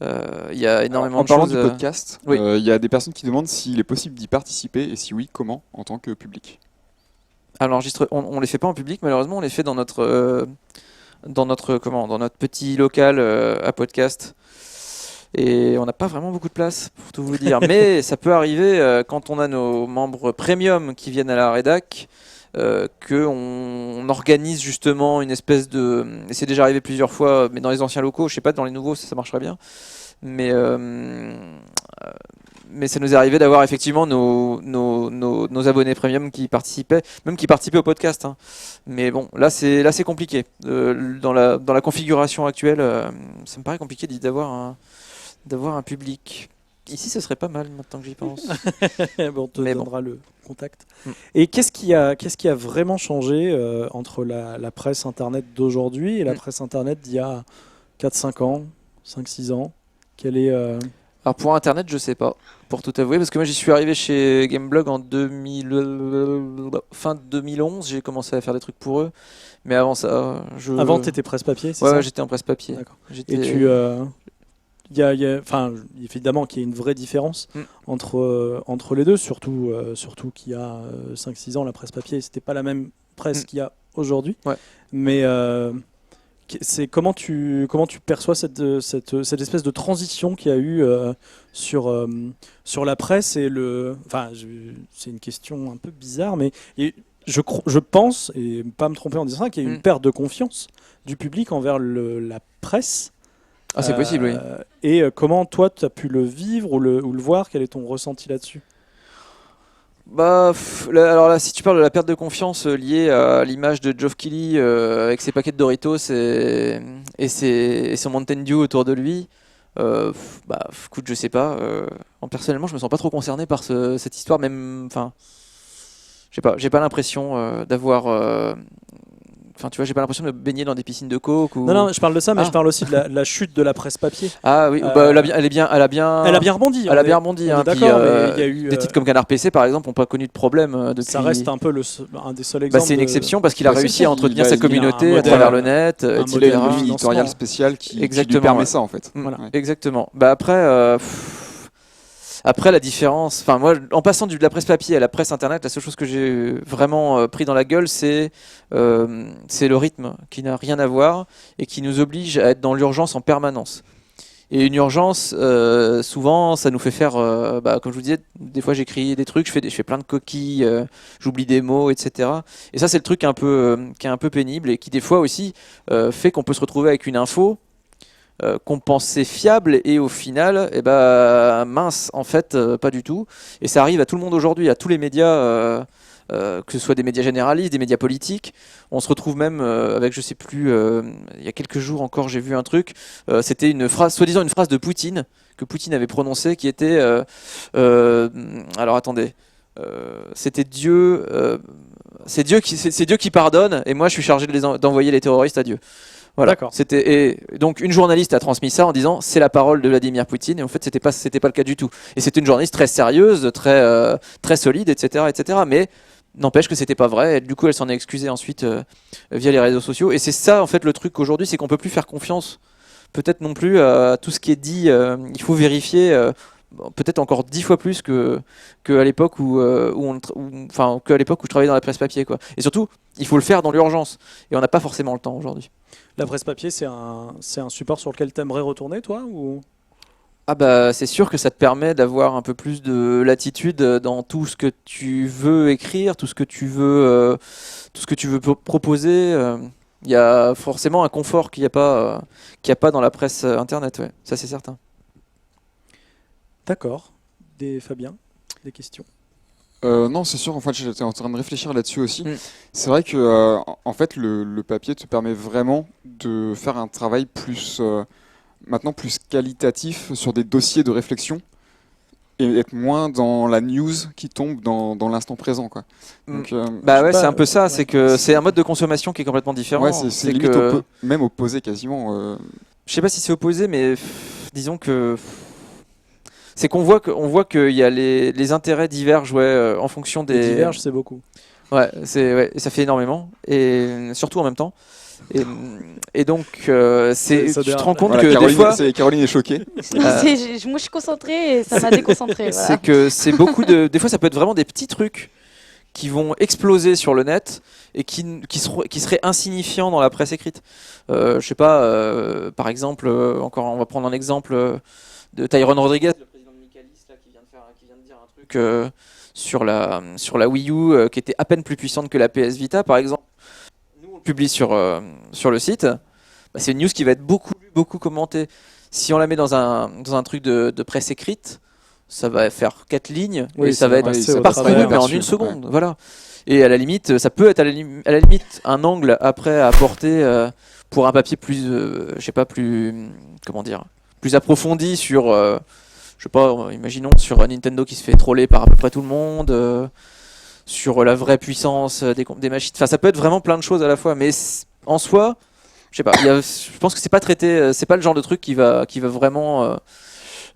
Speaker 7: Il y a énormément
Speaker 4: En
Speaker 7: de
Speaker 4: parlant
Speaker 7: choses.
Speaker 4: du podcast,
Speaker 7: oui.
Speaker 4: il y a des personnes qui demandent s'il est possible d'y participer et si oui, comment en tant que public.
Speaker 7: Alors, on les fait pas en public, malheureusement, on les fait dans notre petit local à podcast. Et on n'a pas vraiment beaucoup de place, pour tout vous dire. Mais ça peut arriver quand on a nos membres premium qui viennent à la rédac, qu'on organise justement une espèce de... Et c'est déjà arrivé plusieurs fois, mais dans les anciens locaux, je sais pas, dans les nouveaux, ça marcherait bien. Mais ça nous est arrivé d'avoir effectivement nos abonnés premium qui participaient, même qui participaient au podcast. Hein. Mais bon, là c'est compliqué. Dans la configuration actuelle, ça me paraît compliqué d'avoir un public. Ici, ce serait pas mal maintenant que j'y pense.
Speaker 6: Bon, on te
Speaker 7: Mais bon.
Speaker 6: donnera le contact.
Speaker 7: Mm.
Speaker 6: Et qu'est-ce qui a vraiment changé entre la presse internet d'aujourd'hui et la presse internet d'il y a 4-5 ans, 5-6 ans? Quelle est
Speaker 7: Alors pour Internet, je sais pas, pour tout avouer, parce que moi j'y suis arrivé chez Gameblog en fin 2011, j'ai commencé à faire des trucs pour eux, mais avant ça,
Speaker 6: Avant, tu étais presse-papier, c'est
Speaker 7: Ouais,
Speaker 6: ça?
Speaker 7: ouais, j'étais en presse-papier.
Speaker 6: D'accord.
Speaker 7: J'étais-
Speaker 6: Et enfin, évidemment qu'il y a une vraie différence entre les deux, surtout qu'il y a 5-6 ans, la presse papier, c'était pas la même presse qu'il y a aujourd'hui.
Speaker 7: Ouais.
Speaker 6: Mais c'est comment tu perçois cette espèce de transition qu'il y a eu sur la presse et c'est une question un peu bizarre, mais je pense, et pas me tromper en disant ça, qu'il y a eu une perte de confiance du public envers la presse.
Speaker 7: Ah, c'est possible, oui.
Speaker 6: Et comment toi tu as pu le vivre ou le voir? Quel est ton ressenti là-dessus?
Speaker 7: Bah, alors là, si tu parles de la perte de confiance liée à l'image de Geoff Keighley avec ses paquets de Doritos et son Mountain Dew autour de lui, écoute, je sais pas. Personnellement, je me sens pas trop concerné par cette histoire, même. Enfin, j'ai pas l'impression d'avoir. Enfin, tu vois, j'ai pas l'impression de me baigner dans des piscines de coke.
Speaker 6: Non, je parle de ça, mais
Speaker 7: Ah.
Speaker 6: je parle aussi de la chute de la presse papier.
Speaker 7: Ah oui, elle a bien
Speaker 6: Elle a bien rebondi.
Speaker 7: Elle a bien rebondi.
Speaker 6: on est
Speaker 7: Hein, puis,
Speaker 6: d'accord, mais il y a eu
Speaker 7: des titres comme Canard PC, par exemple, n'ont pas connu de problème depuis.
Speaker 6: ça reste un peu un des seuls
Speaker 7: Bah,
Speaker 6: exemples.
Speaker 7: c'est une exception parce qu'il a
Speaker 4: Bah, c'est
Speaker 7: réussi
Speaker 4: ça,
Speaker 7: à entretenir
Speaker 4: il a
Speaker 7: sa
Speaker 4: un
Speaker 7: communauté à
Speaker 6: modèle,
Speaker 7: travers le net,
Speaker 6: un
Speaker 7: etc.
Speaker 4: Il a une
Speaker 6: modèle
Speaker 4: ligne éditoriale
Speaker 6: lancement.
Speaker 4: spéciale qui lui
Speaker 7: Exactement,
Speaker 4: permet
Speaker 7: ouais.
Speaker 4: ça en fait.
Speaker 6: Voilà.
Speaker 4: Ouais.
Speaker 7: Exactement. Bah après la différence, enfin moi en passant de la presse papier à la presse internet, la seule chose que j'ai vraiment pris dans la gueule, c'est le rythme qui n'a rien à voir et qui nous oblige à être dans l'urgence en permanence. Et une urgence, souvent, ça nous fait faire, comme je vous disais, des fois j'écris des trucs, je fais plein de coquilles, j'oublie des mots, etc. Et ça c'est le truc qui est un peu pénible et qui des fois aussi fait qu'on peut se retrouver avec une info qu'on pensait fiable et au final, eh ben, mince, en fait, pas du tout. Et ça arrive à tout le monde aujourd'hui, à tous les médias, que ce soit des médias généralistes, des médias politiques. On se retrouve même avec, je sais plus, il y a quelques jours encore, j'ai vu un truc, c'était une phrase, soi-disant une phrase de Poutine, que Poutine avait prononcée, qui était, alors attendez, c'était Dieu, c'est Dieu qui pardonne, et moi je suis chargé d'envoyer les terroristes à Dieu. Voilà.
Speaker 6: D'accord.
Speaker 7: Et donc une journaliste a transmis ça en disant c'est la parole de Vladimir Poutine, et en fait c'était pas le cas du tout. Et c'était une journaliste très sérieuse, très solide, etc. Mais n'empêche que c'était pas vrai. Et du coup elle s'en est excusée ensuite via les réseaux sociaux. Et c'est ça en fait le truc aujourd'hui, c'est qu'on peut plus faire confiance peut-être non plus à tout ce qui est dit. Il faut vérifier. Peut-être encore 10 fois plus que à l'époque qu'à l'époque où je travaillais dans la presse papier, quoi. Et surtout, il faut le faire dans l'urgence. Et on n'a pas forcément le temps aujourd'hui.
Speaker 6: La presse papier, c'est un support sur lequel tu aimerais retourner, toi ou...
Speaker 7: Ah bah c'est sûr que ça te permet d'avoir un peu plus de latitude dans tout ce que tu veux écrire, tout ce que tu veux proposer. Il y a forcément un confort qu'il n'y a pas dans la presse internet, ouais. Ça c'est certain.
Speaker 6: D'accord. Fabien, des questions?
Speaker 4: Non, c'est sûr, en fait, j'étais en train de réfléchir là-dessus aussi.
Speaker 7: Mm.
Speaker 4: C'est vrai que en fait, le papier te permet vraiment de faire un travail maintenant plus qualitatif sur des dossiers de réflexion et être moins dans la news qui tombe dans l'instant présent, quoi. Donc,
Speaker 7: Bah ouais,
Speaker 6: pas,
Speaker 7: c'est un peu ça,
Speaker 6: ouais.
Speaker 7: c'est que c'est un mode de consommation qui est complètement différent.
Speaker 4: ouais, c'est limite
Speaker 7: que
Speaker 4: même opposé quasiment.
Speaker 7: je sais pas si c'est opposé, mais disons que c'est qu'on voit qu'il y a les intérêts divergent, ouais, en fonction
Speaker 6: Les
Speaker 7: des.
Speaker 6: diverges, c'est beaucoup.
Speaker 7: Ouais, et ça fait énormément, et surtout en même temps. Et donc, tu te rends compte
Speaker 4: Voilà,
Speaker 7: que des fois,
Speaker 4: Caroline est choquée.
Speaker 5: Moi, je suis concentrée et ça m'a déconcentrée. Voilà.
Speaker 7: c'est que c'est beaucoup de. Des fois, ça peut être vraiment des petits trucs qui vont exploser sur le net et qui seraient insignifiants dans la presse écrite. Je sais pas, par exemple, encore, on va prendre un exemple de Tyrone Rodriguez, le président de Michaelis, là, qui vient de dire un truc sur la Wii U qui était à peine plus puissante que la PS Vita, par exemple. Nous, on le publie sur le site. Bah, c'est une news qui va être beaucoup commentée. Si on la met dans un truc de presse écrite, ça va faire 4 lignes
Speaker 6: Oui,
Speaker 7: et ça va être
Speaker 6: passer au
Speaker 7: parcouru
Speaker 6: travers.
Speaker 7: mais en une seconde. Voilà. Et à la limite, ça peut être à la limite un angle après à apporter pour un papier plus, je sais pas, plus, comment dire, plus approfondi sur, je sais pas, imaginons sur un Nintendo qui se fait troller par à peu près tout le monde, sur la vraie puissance des machines. Enfin, ça peut être vraiment plein de choses à la fois, mais en soi, je sais pas. Je pense que c'est pas traité, c'est pas le genre de truc qui va vraiment.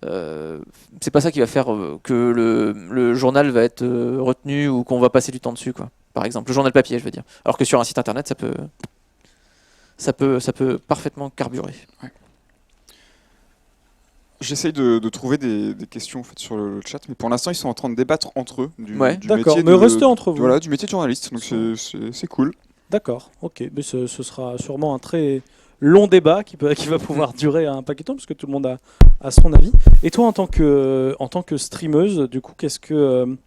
Speaker 7: C'est pas ça qui va faire que le journal va être retenu ou qu'on va passer du temps dessus, quoi. Par exemple, le journal papier, je veux dire. Alors que sur un site internet, ça peut parfaitement carburer.
Speaker 4: Ouais. J'essaye de trouver des questions en fait, sur le chat, mais pour l'instant ils sont en train de débattre entre eux du
Speaker 6: D'accord,
Speaker 4: métier
Speaker 6: mais restez entre vous.
Speaker 4: Voilà, du métier de journaliste, donc c'est cool.
Speaker 6: D'accord, ok. Mais ce sera sûrement un très long débat qui va pouvoir durer un paquet de temps, parce que tout le monde a son avis. Et toi, en tant que streameuse, du coup, qu'est-ce que...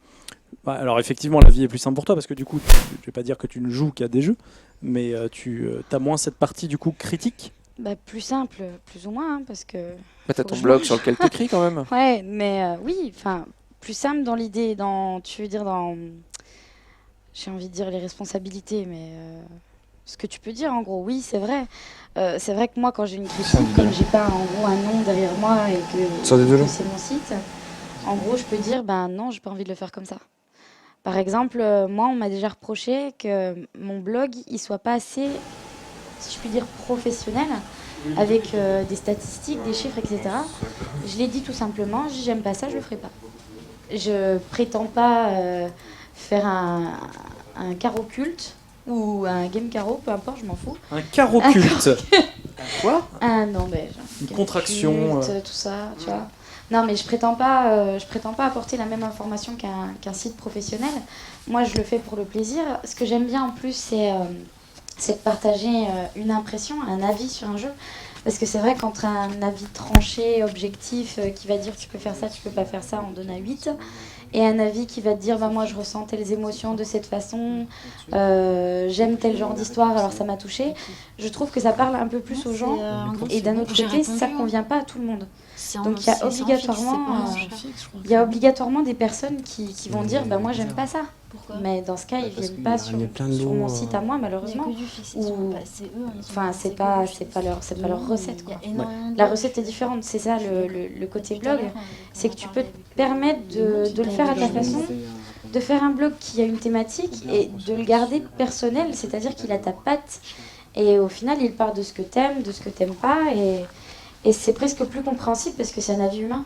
Speaker 6: alors effectivement, la vie est plus simple pour toi, parce que du coup, je vais pas dire que tu ne joues qu'à des jeux, mais tu as moins cette partie, du coup, critique.
Speaker 5: Bah, plus simple, plus ou moins, hein, parce que...
Speaker 7: Bah, t'as
Speaker 5: Faut
Speaker 7: ton
Speaker 5: que je
Speaker 7: blog
Speaker 5: mange.
Speaker 7: sur lequel t'écris quand même.
Speaker 5: Ouais, mais oui, enfin, plus simple dans l'idée, tu veux dire j'ai envie de dire les responsabilités, mais ce que tu peux dire en gros, oui, c'est vrai. C'est vrai que moi, quand j'ai une critique, comme j'ai pas en gros un nom derrière moi et que c'est mon site, en gros, je peux dire, ben non, j'ai pas envie de le faire comme ça. Par exemple, moi, on m'a déjà reproché que mon blog, il soit pas assez, si je puis dire, professionnel, avec des statistiques, des chiffres, etc. Je l'ai dit tout simplement, j'aime pas ça, je le ferai pas. Je prétends pas faire un carreau culte ou un game carreau, peu importe, je m'en fous.
Speaker 6: Un carreau culte. Quoi?
Speaker 5: Ah non, mais genre,
Speaker 6: Une
Speaker 5: game
Speaker 6: contraction.
Speaker 5: culte, tout ça, tu vois. Non, mais je prétends pas apporter la même information qu'un site professionnel. Moi, je le fais pour le plaisir. Ce que j'aime bien en plus, c'est de partager une impression, un avis sur un jeu. Parce que c'est vrai qu'entre un avis tranché, objectif, qui va dire tu peux faire ça, tu peux pas faire ça, on donne un 8. Et un avis qui va te dire bah, moi je ressens telles émotions de cette façon, j'aime tel genre d'histoire, alors ça m'a touché. Je trouve que ça parle un peu plus aux gens. Et d'un autre côté, ça convient pas à tout le monde. Donc il y a obligatoirement des personnes qui vont dire bah moi j'aime pas ça. Mais dans ce cas ils viennent pas sur mon site à moi malheureusement. Enfin c'est pas leur recette quoi. La recette est différente, c'est ça le côté blog, c'est que tu peux te permettre de le faire à ta façon, de faire un blog qui a une thématique et de le garder personnel, c'est-à-dire qu'il a ta patte et au final il part de ce que t'aimes, de ce que t'aimes pas et c'est presque plus compréhensible parce que c'est un avis humain,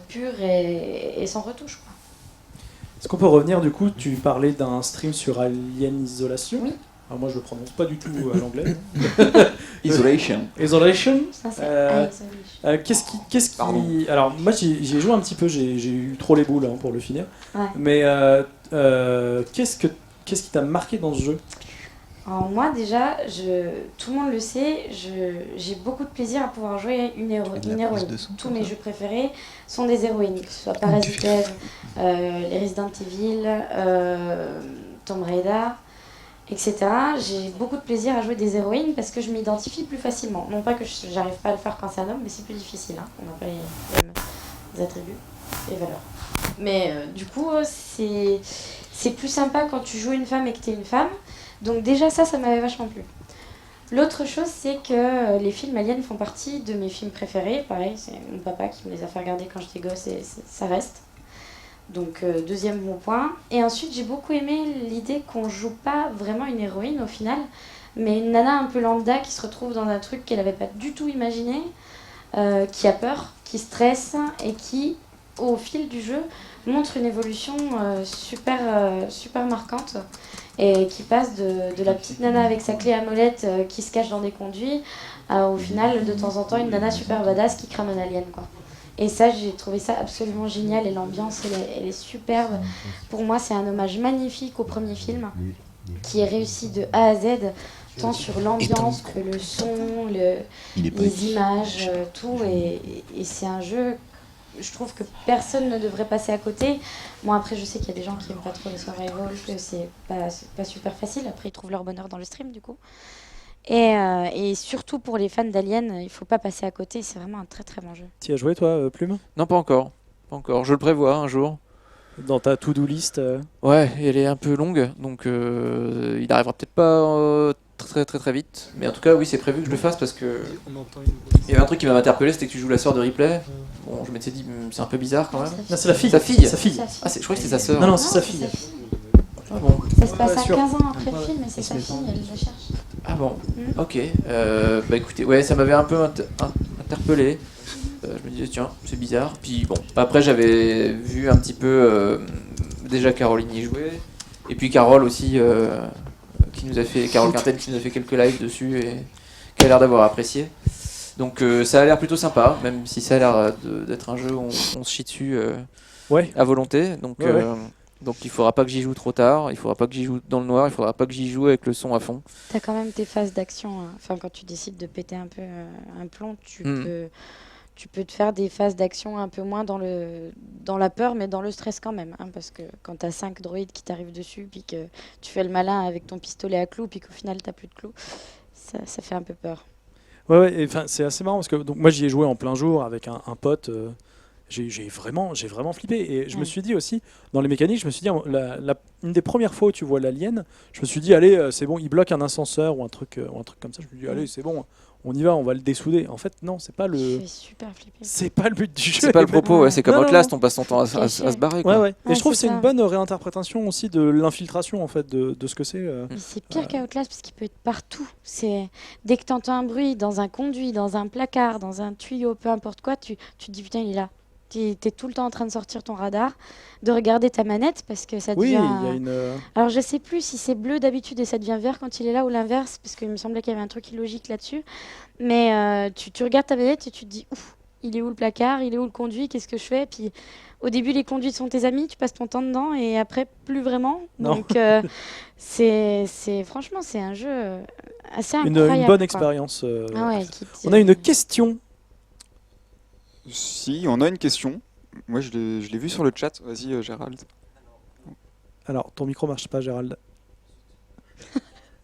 Speaker 5: pur et sans retouche. Quoi.
Speaker 6: Est-ce qu'on peut revenir du coup, tu parlais d'un stream sur Alien Isolation.
Speaker 5: Oui.
Speaker 6: Alors moi je le prononce pas du tout à l'anglais.
Speaker 7: Isolation.
Speaker 6: Isolation.
Speaker 5: Ça, c'est
Speaker 6: Qu'est-ce qui... Alors moi j'y ai joué un petit peu, j'ai eu trop les boules pour le finir.
Speaker 5: Ouais.
Speaker 6: Mais qu'est-ce qui t'a marqué dans ce jeu?
Speaker 5: Alors moi déjà, tout le monde le sait, j'ai beaucoup de plaisir à pouvoir jouer une héroïne. Tous mes jeux préférés sont des héroïnes, que ce soit Parasite Eve, les Resident Evil, Tomb Raider, etc. J'ai beaucoup de plaisir à jouer des héroïnes parce que je m'identifie plus facilement. Non pas que j'arrive pas à le faire quand c'est un homme, mais c'est plus difficile. Hein. On n'a pas les mêmes attributs et valeurs. Mais du coup, c'est plus sympa quand tu joues une femme et que tu es une femme. Donc déjà ça m'avait vachement plu. L'autre chose, c'est que les films aliens font partie de mes films préférés. Pareil, c'est mon papa qui me les a fait regarder quand j'étais gosse et ça reste. Donc deuxième bon point. Et ensuite, j'ai beaucoup aimé l'idée qu'on joue pas vraiment une héroïne au final, mais une nana un peu lambda qui se retrouve dans un truc qu'elle n'avait pas du tout imaginé, qui a peur, qui stresse et qui, au fil du jeu, montre une évolution super marquante. Et qui passe de la petite nana avec sa clé à molette qui se cache dans des conduits à, au final, de temps en temps, une nana super badass qui crame un alien, quoi. Et ça, j'ai trouvé ça absolument génial et l'ambiance, elle est superbe. Pour moi, c'est un hommage magnifique au premier film qui est réussi de A à Z, tant sur l'ambiance que le son, les images, tout. Et c'est un jeu... Je trouve que personne ne devrait passer à côté. Moi, après, je sais qu'il y a des gens qui n'aiment pas trop les survival, que c'est pas super facile. Après, ils trouvent leur bonheur dans le stream, du coup. Et surtout pour les fans d'Alien, il ne faut pas passer à côté. C'est vraiment un très très bon jeu.
Speaker 6: Tu y as joué, toi, Plume?
Speaker 7: Non, pas encore. Pas encore. Je le prévois un jour.
Speaker 6: Dans ta to-do list
Speaker 7: Ouais, elle est un peu longue, donc il n'arrivera peut-être pas très vite. Mais en tout cas, oui, c'est prévu que je le fasse parce que il y avait un truc qui m'a interpellé, c'était que tu joues la sœur de Ripley. Bon, je m'étais dit, c'est un peu bizarre quand même.
Speaker 6: Non, c'est la fille.
Speaker 7: Sa fille.
Speaker 6: Sa fille.
Speaker 7: Ah, je crois que c'était sa sœur.
Speaker 6: Non, c'est sa fille.
Speaker 7: Ah bon.
Speaker 5: Ça se passe
Speaker 6: Pas
Speaker 5: à
Speaker 6: sûr.
Speaker 5: 15 ans après le film, et c'est sa fille, elle le cherche.
Speaker 7: Ah bon. Ok. Bah écoutez, ouais, ça m'avait un peu interpellé. Je me disais tiens, c'est bizarre. Puis bon, après j'avais vu un petit peu déjà Caroline y jouer, et puis Carole aussi Carole Quintel qui nous a fait quelques lives dessus et qui a l'air d'avoir apprécié. Donc ça a l'air plutôt sympa, même si ça a l'air d'être un jeu où on se chie dessus
Speaker 6: Ouais.
Speaker 7: à volonté. Donc donc il faudra pas que j'y joue trop tard, il faudra pas que j'y joue dans le noir, il faudra pas que j'y joue avec le son à fond.
Speaker 5: T'as quand même tes phases d'action. Enfin, quand tu décides de péter un peu un plomb, tu peux te faire des phases d'action un peu moins dans la peur, mais dans le stress quand même. Hein, parce que quand t'as 5 droïdes qui t'arrivent dessus, puis que tu fais le malin avec ton pistolet à clous, puis qu'au final t'as plus de clous, ça fait un peu peur.
Speaker 6: Ouais, enfin c'est assez marrant parce que donc moi j'y ai joué en plein jour avec un pote. J'ai vraiment flippé et je me suis dit aussi dans les mécaniques, je me suis dit une des premières fois où tu vois l'alien, je me suis dit allez c'est bon, il bloque un ascenseur ou un truc comme ça. Je me suis dit allez c'est bon, on y va, on va le dessouder. En fait non, c'est pas le.
Speaker 5: Je suis super flippé.
Speaker 6: C'est pas le but du jeu.
Speaker 7: C'est pas le propos, ouais, c'est comme
Speaker 6: Non,
Speaker 7: Outlast, on passe son temps à se barrer. Quoi.
Speaker 6: Ouais. Et je trouve que c'est
Speaker 5: ça.
Speaker 6: une bonne réinterprétation aussi de l'infiltration en fait de ce que c'est.
Speaker 5: Mais c'est pire qu'Outlast parce qu'il peut être partout. Dès que tu entends un bruit dans un conduit, dans un placard, dans un tuyau, peu importe quoi, tu te dis putain il est là. Tu es tout le temps en train de sortir ton radar, de regarder ta manette parce que ça devient...
Speaker 6: Oui, il y a une...
Speaker 5: Alors je sais plus si c'est bleu d'habitude et ça devient vert quand il est là ou l'inverse parce qu'il me semblait qu'il y avait un truc illogique là-dessus. Mais tu regardes ta manette et tu te dis ouf, il est où le placard, il est où le conduit, qu'est-ce que je fais? Puis au début, les conduits sont tes amis, tu passes ton temps dedans et après, plus vraiment.
Speaker 6: Non.
Speaker 5: Donc, franchement, c'est un jeu assez
Speaker 6: Une
Speaker 5: incroyable.
Speaker 6: bonne
Speaker 5: quoi.
Speaker 6: expérience.
Speaker 5: Ah ouais,
Speaker 6: On a une question.
Speaker 4: Si, on a une question. Moi, je l'ai vu sur le chat. Vas-y, Gérald.
Speaker 6: Alors, ton micro marche pas, Gérald.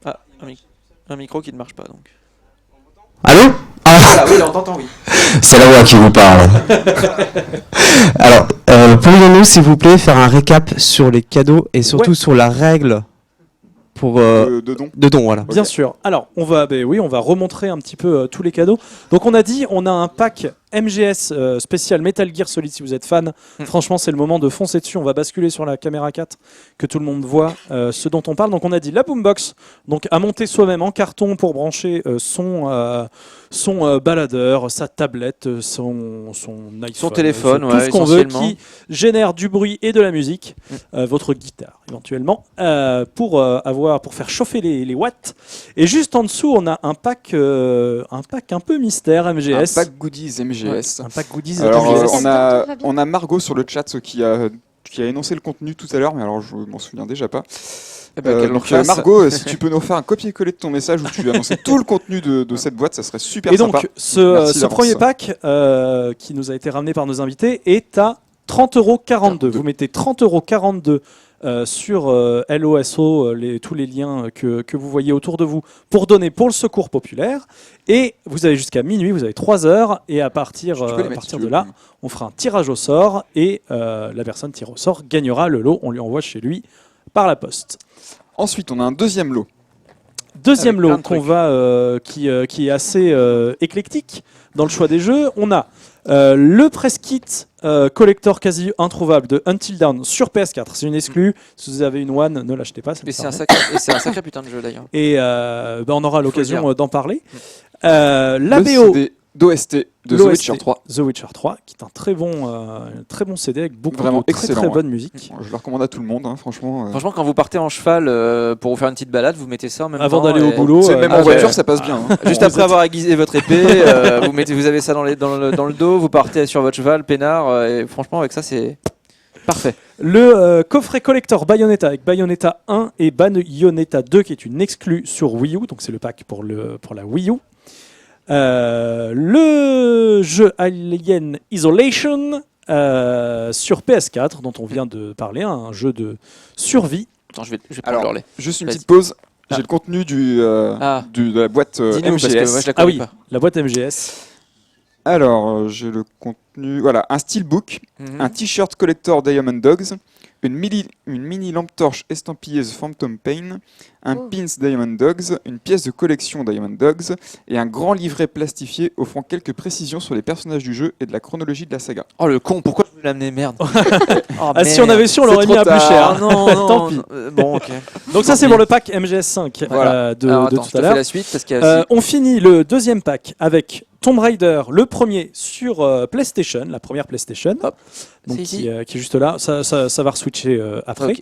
Speaker 7: Ah, un micro qui ne marche pas donc.
Speaker 8: Allô?
Speaker 7: Ah oui, on t'entend, oui.
Speaker 8: C'est la voix qui vous parle. Alors, pourrions-nous, s'il vous plaît, faire un récap sur les cadeaux et surtout
Speaker 6: Ouais.
Speaker 8: sur la règle pour
Speaker 4: De don.
Speaker 8: de don, voilà.
Speaker 6: Bien sûr. Alors, on va remontrer un petit peu tous les cadeaux. Donc, on a dit, on a un pack MGS spécial Metal Gear Solid. Si vous êtes fan, franchement, c'est le moment de foncer dessus. On va basculer sur la caméra 4, que tout le monde voit ce dont on parle. Donc, on a dit la boombox, donc à monter soi-même en carton pour brancher son baladeur, sa tablette, son iPhone,
Speaker 7: Son téléphone,
Speaker 6: tout
Speaker 7: ouais,
Speaker 6: ce qu'on veut,
Speaker 7: essentiellement.
Speaker 6: qui génère du bruit et de la musique, votre guitare éventuellement, pour faire chauffer les watts. Et juste en dessous, on a un pack un peu mystère MGS.
Speaker 4: Un pack goodies MGS.
Speaker 6: Un pack goodies
Speaker 4: Alors,
Speaker 6: MGS.
Speaker 4: on a Margot sur le chat qui a énoncé le contenu tout à l'heure, mais alors je m'en souviens déjà pas.
Speaker 7: Eh ben, qu'elle le
Speaker 4: Donc,
Speaker 7: fasse.
Speaker 4: Margot, si tu peux nous faire un copier-coller de ton message où tu annonces tout le contenu de cette boîte, ça serait super
Speaker 6: Et donc,
Speaker 4: sympa.
Speaker 6: ce
Speaker 4: Merci d'avance.
Speaker 6: premier pack qui nous a été ramené par nos invités est à 30,42 €. Vous mettez 30,42 € sur LOSO, tous les liens que vous voyez autour de vous pour donner pour le secours populaire. Et vous avez jusqu'à minuit, vous avez 3 heures. Et à partir,
Speaker 4: Tu peux les mettre, si tu
Speaker 6: de
Speaker 4: veux.
Speaker 6: là, on fera un tirage au sort. Et la personne tirée au sort gagnera le lot. On lui envoie chez lui par la poste.
Speaker 4: Ensuite, on a un deuxième lot.
Speaker 6: Deuxième
Speaker 7: Avec plein
Speaker 6: lot
Speaker 7: de
Speaker 6: qu'on
Speaker 7: trucs.
Speaker 6: va, qui est assez éclectique dans le choix des jeux. On a le press kit collector quasi introuvable de Until Dawn sur PS4. C'est une exclue. Si vous avez une One, ne l'achetez pas. ça me
Speaker 7: Et c'est
Speaker 6: sert
Speaker 7: un,
Speaker 6: rien.
Speaker 7: c'est un sacré putain de jeu d'ailleurs.
Speaker 6: Et on aura
Speaker 7: le
Speaker 6: l'occasion
Speaker 7: dire.
Speaker 6: d'en parler. La
Speaker 4: Le
Speaker 6: BO
Speaker 4: CD d'OST de The
Speaker 6: l'OST,
Speaker 4: Witcher 3.
Speaker 6: The Witcher 3, qui est un très bon CD avec beaucoup
Speaker 4: Vraiment
Speaker 6: de très
Speaker 4: excellent,
Speaker 6: très
Speaker 4: ouais.
Speaker 6: bonne musique.
Speaker 4: Je le recommande à tout le monde, hein, franchement.
Speaker 7: Franchement, quand vous partez en cheval pour vous faire une petite balade, vous mettez ça en même
Speaker 6: Avant
Speaker 7: temps.
Speaker 6: d'aller au
Speaker 7: et-
Speaker 6: boulot,
Speaker 4: C'est même
Speaker 7: ah,
Speaker 4: en voiture,
Speaker 7: ouais.
Speaker 4: ça passe bien. hein.
Speaker 7: Juste après avoir aiguisé votre épée, vous avez ça dans le dos, vous partez sur votre cheval, peinard, et franchement, avec ça, c'est parfait.
Speaker 6: Le coffret collector Bayonetta avec Bayonetta 1 et Bayonetta 2 qui est une exclue sur Wii U, donc c'est le pack pour la Wii U. Le jeu Alien Isolation sur PS4 dont on vient de parler, un jeu de survie.
Speaker 7: Attends, je vais prendre
Speaker 4: Alors,
Speaker 7: leur lait.
Speaker 4: juste une
Speaker 7: Vas-y.
Speaker 4: petite pause.
Speaker 7: Ah.
Speaker 4: J'ai le contenu
Speaker 7: Ah.
Speaker 4: de la boîte
Speaker 7: Dis-nous,
Speaker 4: MGS.
Speaker 7: parce que moi, je la
Speaker 6: Ah
Speaker 7: connais
Speaker 6: oui,
Speaker 7: pas.
Speaker 6: la boîte MGS.
Speaker 4: Alors, j'ai le contenu. Voilà, un steelbook,
Speaker 7: Mhm.
Speaker 4: un t-shirt collector Diamond Dogs, une mini lampe torche estampillée The Phantom Pain, un
Speaker 5: Oh.
Speaker 4: pins Diamond Dogs, une pièce de collection Diamond Dogs et un grand livret plastifié offrant quelques précisions sur les personnages du jeu et de la chronologie de la saga.
Speaker 7: Oh le con, pourquoi je voulais l'amener, merde. Oh,
Speaker 6: Ah, si on
Speaker 7: merde.
Speaker 6: avait su, on
Speaker 4: C'est
Speaker 6: l'aurait mis
Speaker 4: trop
Speaker 6: à plus
Speaker 4: tard.
Speaker 6: cher.
Speaker 7: Ah non, non,
Speaker 6: Tant pis.
Speaker 7: Bon, ok.
Speaker 6: Donc ça c'est pour le pack MGS 5
Speaker 4: Voilà.
Speaker 6: de
Speaker 7: Alors, attends,
Speaker 6: tout
Speaker 7: je te
Speaker 6: à
Speaker 7: fais
Speaker 6: l'heure.
Speaker 7: la suite parce qu'il y a aussi...
Speaker 6: On finit le deuxième pack avec Tomb Raider, le premier sur PlayStation, la première PlayStation,
Speaker 7: Hop.
Speaker 6: donc
Speaker 7: C'est
Speaker 6: qui,
Speaker 7: ici.
Speaker 6: qui est juste là. Ça va re-switcher après.
Speaker 7: Ok.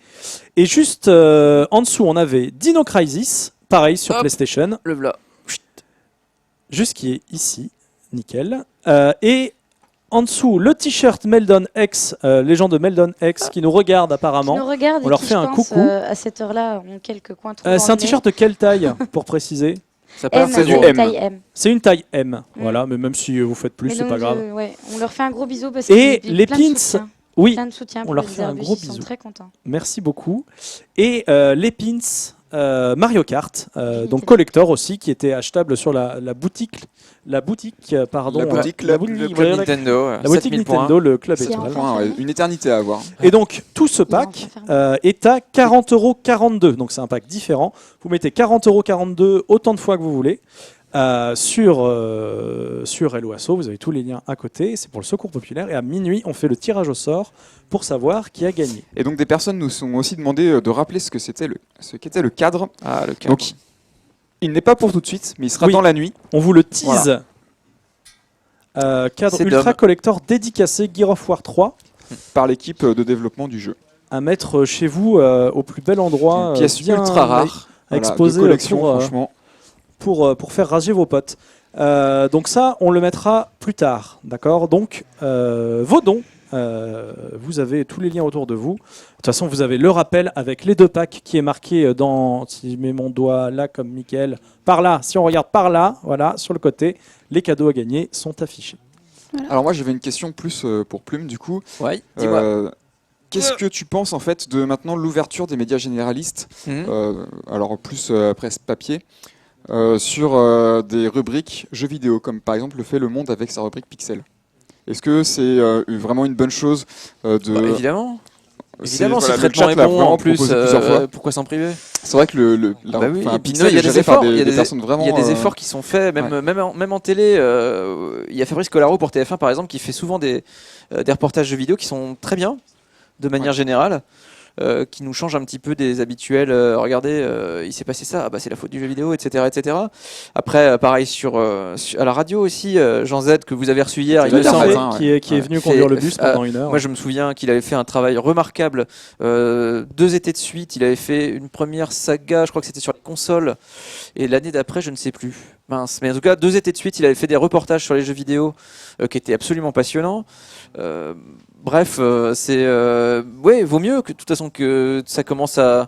Speaker 6: Et juste en dessous, on avait Dino Crisis, pareil sur
Speaker 7: Hop.
Speaker 6: PlayStation,
Speaker 7: Le v'là.
Speaker 6: juste qui est ici, nickel. Et en dessous, le t-shirt Meldon X, légende de Meldon X, qui nous regarde
Speaker 5: Qui
Speaker 6: apparemment.
Speaker 5: nous regardent
Speaker 6: On
Speaker 5: et
Speaker 6: leur
Speaker 5: qui,
Speaker 6: fait
Speaker 5: je
Speaker 6: un
Speaker 5: pense,
Speaker 6: coucou.
Speaker 5: à cette heure-là, ont quelques coins trop dans
Speaker 6: C'est un
Speaker 5: le nez.
Speaker 6: t-shirt de quelle taille, pour préciser?
Speaker 7: Ça peut
Speaker 5: M,
Speaker 7: faire
Speaker 4: c'est du
Speaker 7: gros.
Speaker 4: M.
Speaker 5: taille M.
Speaker 6: C'est une taille M,
Speaker 5: Mm.
Speaker 6: voilà, mais même si vous faites plus,
Speaker 5: Mais
Speaker 6: c'est
Speaker 5: donc,
Speaker 6: pas grave.
Speaker 5: ouais, on leur fait un gros bisou parce
Speaker 6: Et
Speaker 5: qu'ils
Speaker 6: les
Speaker 5: plein de
Speaker 6: pins,
Speaker 5: soutien.
Speaker 6: Oui,
Speaker 5: Plein de soutien
Speaker 6: on
Speaker 5: pour
Speaker 6: leur
Speaker 5: les
Speaker 6: fait un
Speaker 5: Airbus,
Speaker 6: gros
Speaker 5: ils sont
Speaker 6: bisou.
Speaker 5: très contents.
Speaker 6: merci beaucoup. Et les pins Mario Kart,
Speaker 5: Oui,
Speaker 6: donc
Speaker 5: c'est
Speaker 6: collector aussi, qui était achetable sur la boutique, pardon,
Speaker 4: La boutique,
Speaker 6: la
Speaker 4: le
Speaker 6: boutique,
Speaker 7: Club
Speaker 6: la
Speaker 7: Nintendo,
Speaker 6: boutique
Speaker 7: 7000 points.
Speaker 6: Nintendo, le club
Speaker 5: C'est
Speaker 6: étoile.
Speaker 5: enfin
Speaker 4: Point, ouais,
Speaker 5: fermé.
Speaker 4: une éternité à avoir.
Speaker 6: Et donc tout ce
Speaker 5: Ils vont
Speaker 6: pack
Speaker 5: enfin fermer.
Speaker 6: est à 40,42 €. Donc c'est un pack différent. Vous mettez 40,42 € autant de fois que vous voulez. Sur LOASO, vous avez tous les liens à côté, c'est pour le secours populaire et à minuit on fait le tirage au sort pour savoir qui a gagné.
Speaker 4: Et donc des personnes nous ont aussi demandé de rappeler ce qu'était le cadre.
Speaker 7: Ah, le cadre.
Speaker 4: Donc il n'est pas pour tout de suite, mais il sera
Speaker 6: Oui.
Speaker 4: dans la nuit.
Speaker 6: On vous le tease.
Speaker 4: Voilà.
Speaker 6: Cadre
Speaker 7: C'est
Speaker 6: ultra
Speaker 7: Dom.
Speaker 6: collector dédicacé Gear of War 3
Speaker 4: Par l'équipe de développement du jeu.
Speaker 6: à mettre chez vous au plus bel endroit,
Speaker 4: Une pièce
Speaker 6: bien
Speaker 4: ultra rare.
Speaker 6: à exposer
Speaker 4: de collection,
Speaker 6: pour,
Speaker 4: franchement.
Speaker 6: pour faire rager vos potes. Donc ça, on le mettra plus tard, d'accord? Donc, vos dons, vous avez tous les liens autour de vous. De toute façon, vous avez le rappel avec les 2 packs qui est marqué dans, si je mets mon doigt là comme Mickaël, par là, si on regarde par là, voilà, sur le côté, les cadeaux à gagner sont affichés.
Speaker 4: Alors moi j'avais une question plus pour Plume du coup.
Speaker 7: Ouais, dis-moi.
Speaker 4: Qu'est-ce que tu penses en fait de maintenant l'ouverture des médias généralistes, alors plus presse papier, sur des rubriques jeux vidéo, comme par exemple le fait Le Monde avec sa rubrique Pixel? Est-ce que c'est vraiment une bonne chose
Speaker 7: Évidemment.
Speaker 4: C'est-
Speaker 7: Évidemment,
Speaker 4: voilà,
Speaker 7: ce
Speaker 4: le
Speaker 7: traitement
Speaker 4: chat
Speaker 7: est
Speaker 4: l'a
Speaker 7: bon
Speaker 4: vraiment
Speaker 7: en plus.
Speaker 4: proposé plusieurs fois.
Speaker 7: Pourquoi s'en priver?
Speaker 4: C'est vrai que
Speaker 7: Bah oui, et puis
Speaker 4: Pixel
Speaker 7: il y a
Speaker 4: est
Speaker 7: des
Speaker 4: géré par
Speaker 7: efforts, il y a
Speaker 4: des
Speaker 7: des
Speaker 4: personnes vraiment.
Speaker 7: Il y a des efforts qui sont faits, même en télé. Il y a Fabrice Collaro pour TF1 par exemple qui fait souvent des reportages de vidéos qui sont très bien, de manière générale, qui nous changent un petit peu des habituels. Regardez, il s'est passé ça, ah bah, c'est la faute du jeu vidéo, etc. etc. Après, pareil à la radio aussi, Jean Z que vous avez reçu hier, il me
Speaker 6: Tout à
Speaker 7: semble.
Speaker 6: fait, qui est venu conduire le bus pendant 1 heure.
Speaker 7: Moi, je me souviens qu'il avait fait un travail remarquable. 2 étés de suite, il avait fait une première saga, je crois que c'était sur la console. Et l'année d'après, je ne sais plus. Mince. Mais en tout cas, 2 étés de suite, il avait fait des reportages sur les jeux vidéo qui étaient absolument passionnants. Bref, vaut mieux que de toute façon que ça commence à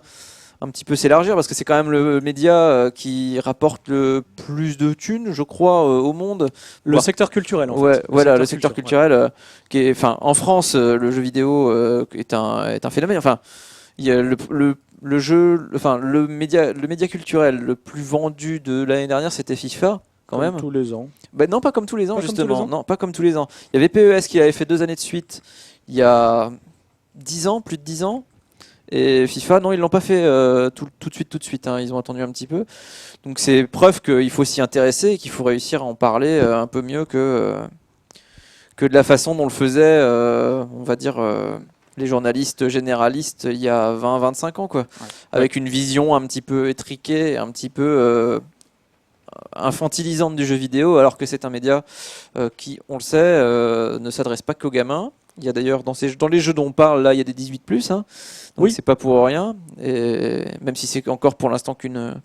Speaker 7: un petit peu s'élargir parce que c'est quand même le média qui rapporte le plus de thunes, je crois, au monde.
Speaker 6: Le secteur culturel, en
Speaker 7: Ouais,
Speaker 6: fait.
Speaker 7: voilà, le secteur culturel qui est, enfin, en France, le jeu vidéo est un phénomène. Enfin, il y a le jeu, enfin, le média culturel le plus vendu de l'année dernière, c'était FIFA. Quand même.
Speaker 6: Tous les ans.
Speaker 7: Ben non, pas comme tous les ans,
Speaker 6: Pas comme tous
Speaker 7: justement.
Speaker 6: les ans
Speaker 7: Non, pas comme tous les ans. Il y avait PES qui avait fait 2 années de suite il y a 10 ans, plus de 10 ans. Et FIFA, non, ils l'ont pas fait tout de suite. Hein. Ils ont attendu un petit peu. Donc c'est preuve qu'il faut s'y intéresser et qu'il faut réussir à en parler un peu mieux que de la façon dont le faisaient, on va dire, les journalistes généralistes il y a 20-25 ans, quoi.
Speaker 4: Ouais.
Speaker 7: Avec une vision un petit peu étriquée, un petit peu infantilisante du jeu vidéo, alors que c'est un média qui, on le sait, ne s'adresse pas qu'aux gamins. Il y a d'ailleurs dans les jeux dont on parle, là, il y a des 18+, hein, donc
Speaker 6: oui,
Speaker 7: c'est pas pour rien. Et même si c'est encore pour l'instant qu'une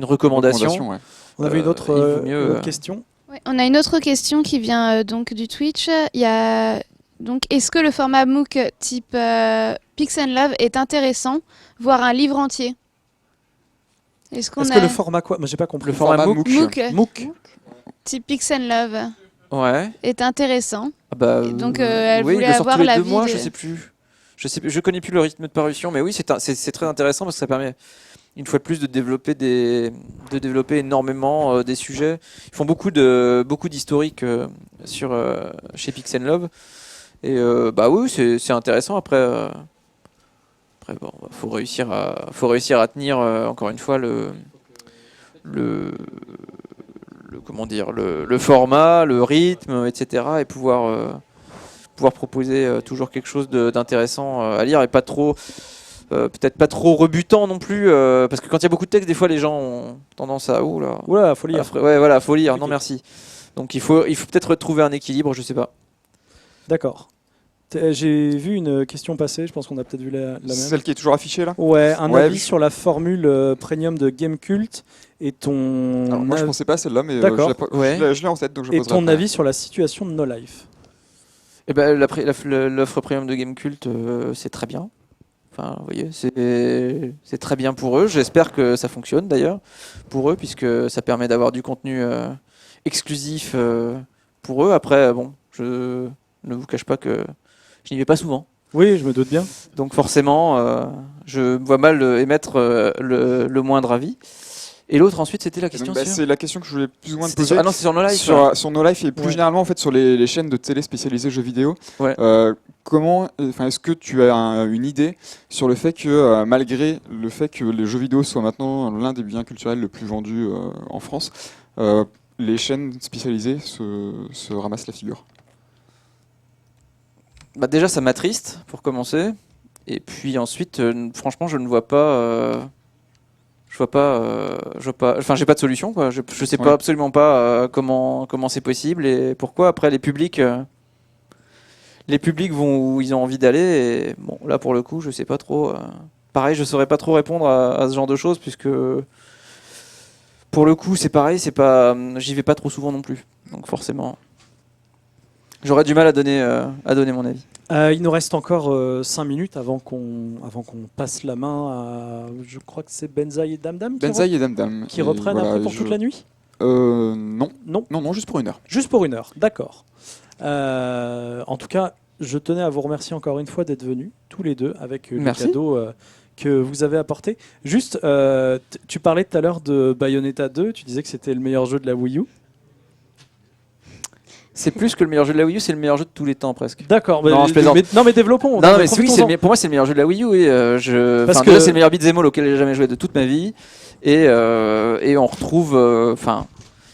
Speaker 7: recommandation.
Speaker 4: Ouais.
Speaker 6: On avait une autre,
Speaker 7: il vaut mieux,
Speaker 6: une autre question.
Speaker 9: Ouais, on a une autre question qui vient donc du Twitch. Il y a donc est-ce que le format MOOC type Pix and Love est intéressant, voire un livre entier? Est-ce
Speaker 6: que le format quoi? Moi, j'ai pas compris.
Speaker 7: Le format MOOC.
Speaker 6: MOOC.
Speaker 9: type Pix and Love
Speaker 7: Ouais.
Speaker 9: est intéressant?
Speaker 7: Ah bah,
Speaker 9: Et donc, elle
Speaker 7: oui,
Speaker 9: voulait
Speaker 7: il le sort
Speaker 9: avoir
Speaker 7: tous les
Speaker 9: l'avis
Speaker 7: 2 mois,
Speaker 9: de-
Speaker 7: je sais plus. Je connais plus le rythme de parution, mais oui, c'est très intéressant parce que ça permet une fois de plus de développer énormément des sujets. Ils font beaucoup d'historiques chez Pix and Love. Et bah oui, c'est intéressant. Après bon, faut réussir à tenir encore une fois comment dire, le format, le rythme, etc. et pouvoir proposer toujours quelque chose d'intéressant à lire et pas trop peut-être pas trop rebutant non plus parce que quand il y a beaucoup de textes, des fois les gens ont tendance à
Speaker 6: Oula, faut lire.
Speaker 7: ouais, voilà, faut lire. Non,
Speaker 6: Ok.
Speaker 7: merci. Donc il faut peut-être trouver un équilibre, je sais pas.
Speaker 6: D'accord. J'ai vu une question passer, je pense qu'on a peut-être vu la même.
Speaker 4: Celle qui est toujours affichée là.
Speaker 6: Ouais, un
Speaker 4: Ouais,
Speaker 6: avis
Speaker 4: oui.
Speaker 6: sur la formule premium de Gamecult et ton
Speaker 4: Alors moi je pensais pas à celle-là, mais
Speaker 6: D'accord.
Speaker 7: Ouais.
Speaker 4: je l'ai en tête, donc je
Speaker 6: et
Speaker 4: poserai
Speaker 6: ton
Speaker 4: après.
Speaker 6: avis sur la situation de No Life.
Speaker 7: Et ben l'offre premium de Gamecult, c'est très bien. Enfin, vous voyez, c'est très bien pour eux. J'espère que ça fonctionne d'ailleurs pour eux, puisque ça permet d'avoir du contenu exclusif pour eux. Après, bon, je ne vous cache pas que je n'y vais pas souvent.
Speaker 6: Oui, je me doute bien.
Speaker 7: Donc forcément, je me vois mal émettre le moindre avis. Et l'autre ensuite, c'était la question
Speaker 4: Donc, bah,
Speaker 7: sur...
Speaker 4: c'est la question que je voulais plus ou moins te
Speaker 7: C'était
Speaker 4: poser.
Speaker 7: sur... Ah non, c'est sur No Life.
Speaker 4: Sur No Life et plus
Speaker 6: Ouais.
Speaker 4: généralement en fait sur les chaînes de télé spécialisées jeux vidéo.
Speaker 7: Ouais.
Speaker 4: Est-ce que tu as une idée sur le fait que malgré le fait que les jeux vidéo soient maintenant l'un des biens culturels le plus vendus en France, les chaînes spécialisées se ramassent la figure?
Speaker 7: Bah déjà, ça m'attriste pour commencer. Et puis ensuite, franchement, je ne vois pas. Enfin, j'ai pas de solution, quoi. Je sais
Speaker 4: Ouais.
Speaker 7: pas absolument pas comment c'est possible et pourquoi. Après, les publics vont où ils ont envie d'aller. Et bon, là, pour le coup, je sais pas trop. Pareil, je saurais pas trop répondre à ce genre de choses puisque pour le coup, c'est pareil, j'y vais pas trop souvent non plus. Donc forcément, j'aurais du mal à donner mon avis.
Speaker 6: Il nous reste encore 5 minutes avant qu'on passe la main à. Je crois que c'est Benzaï et Damdam
Speaker 4: Benzaï et Damdam.
Speaker 6: qui reprennent
Speaker 4: voilà,
Speaker 6: après pour toute la nuit.
Speaker 4: Non.
Speaker 6: Non.
Speaker 4: Non, juste pour 1 heure.
Speaker 6: Juste pour 1 heure, d'accord. En tout cas, je tenais à vous remercier encore une fois d'être venus, tous les deux, avec le
Speaker 7: Merci.
Speaker 6: cadeau que vous avez apporté. Juste, tu parlais tout à l'heure de Bayonetta 2, tu disais que c'était le meilleur jeu de la Wii U.
Speaker 7: C'est plus que le meilleur jeu de la Wii U, c'est le meilleur jeu de tous les temps presque.
Speaker 6: D'accord,
Speaker 7: Non, je plaisante.
Speaker 6: mais développons.
Speaker 7: Non, mais oui, pour moi c'est le meilleur jeu de la Wii U et
Speaker 6: Parce
Speaker 7: déjà,
Speaker 6: que-
Speaker 7: c'est le meilleur beat'em all auquel j'ai jamais joué de toute ma vie et on retrouve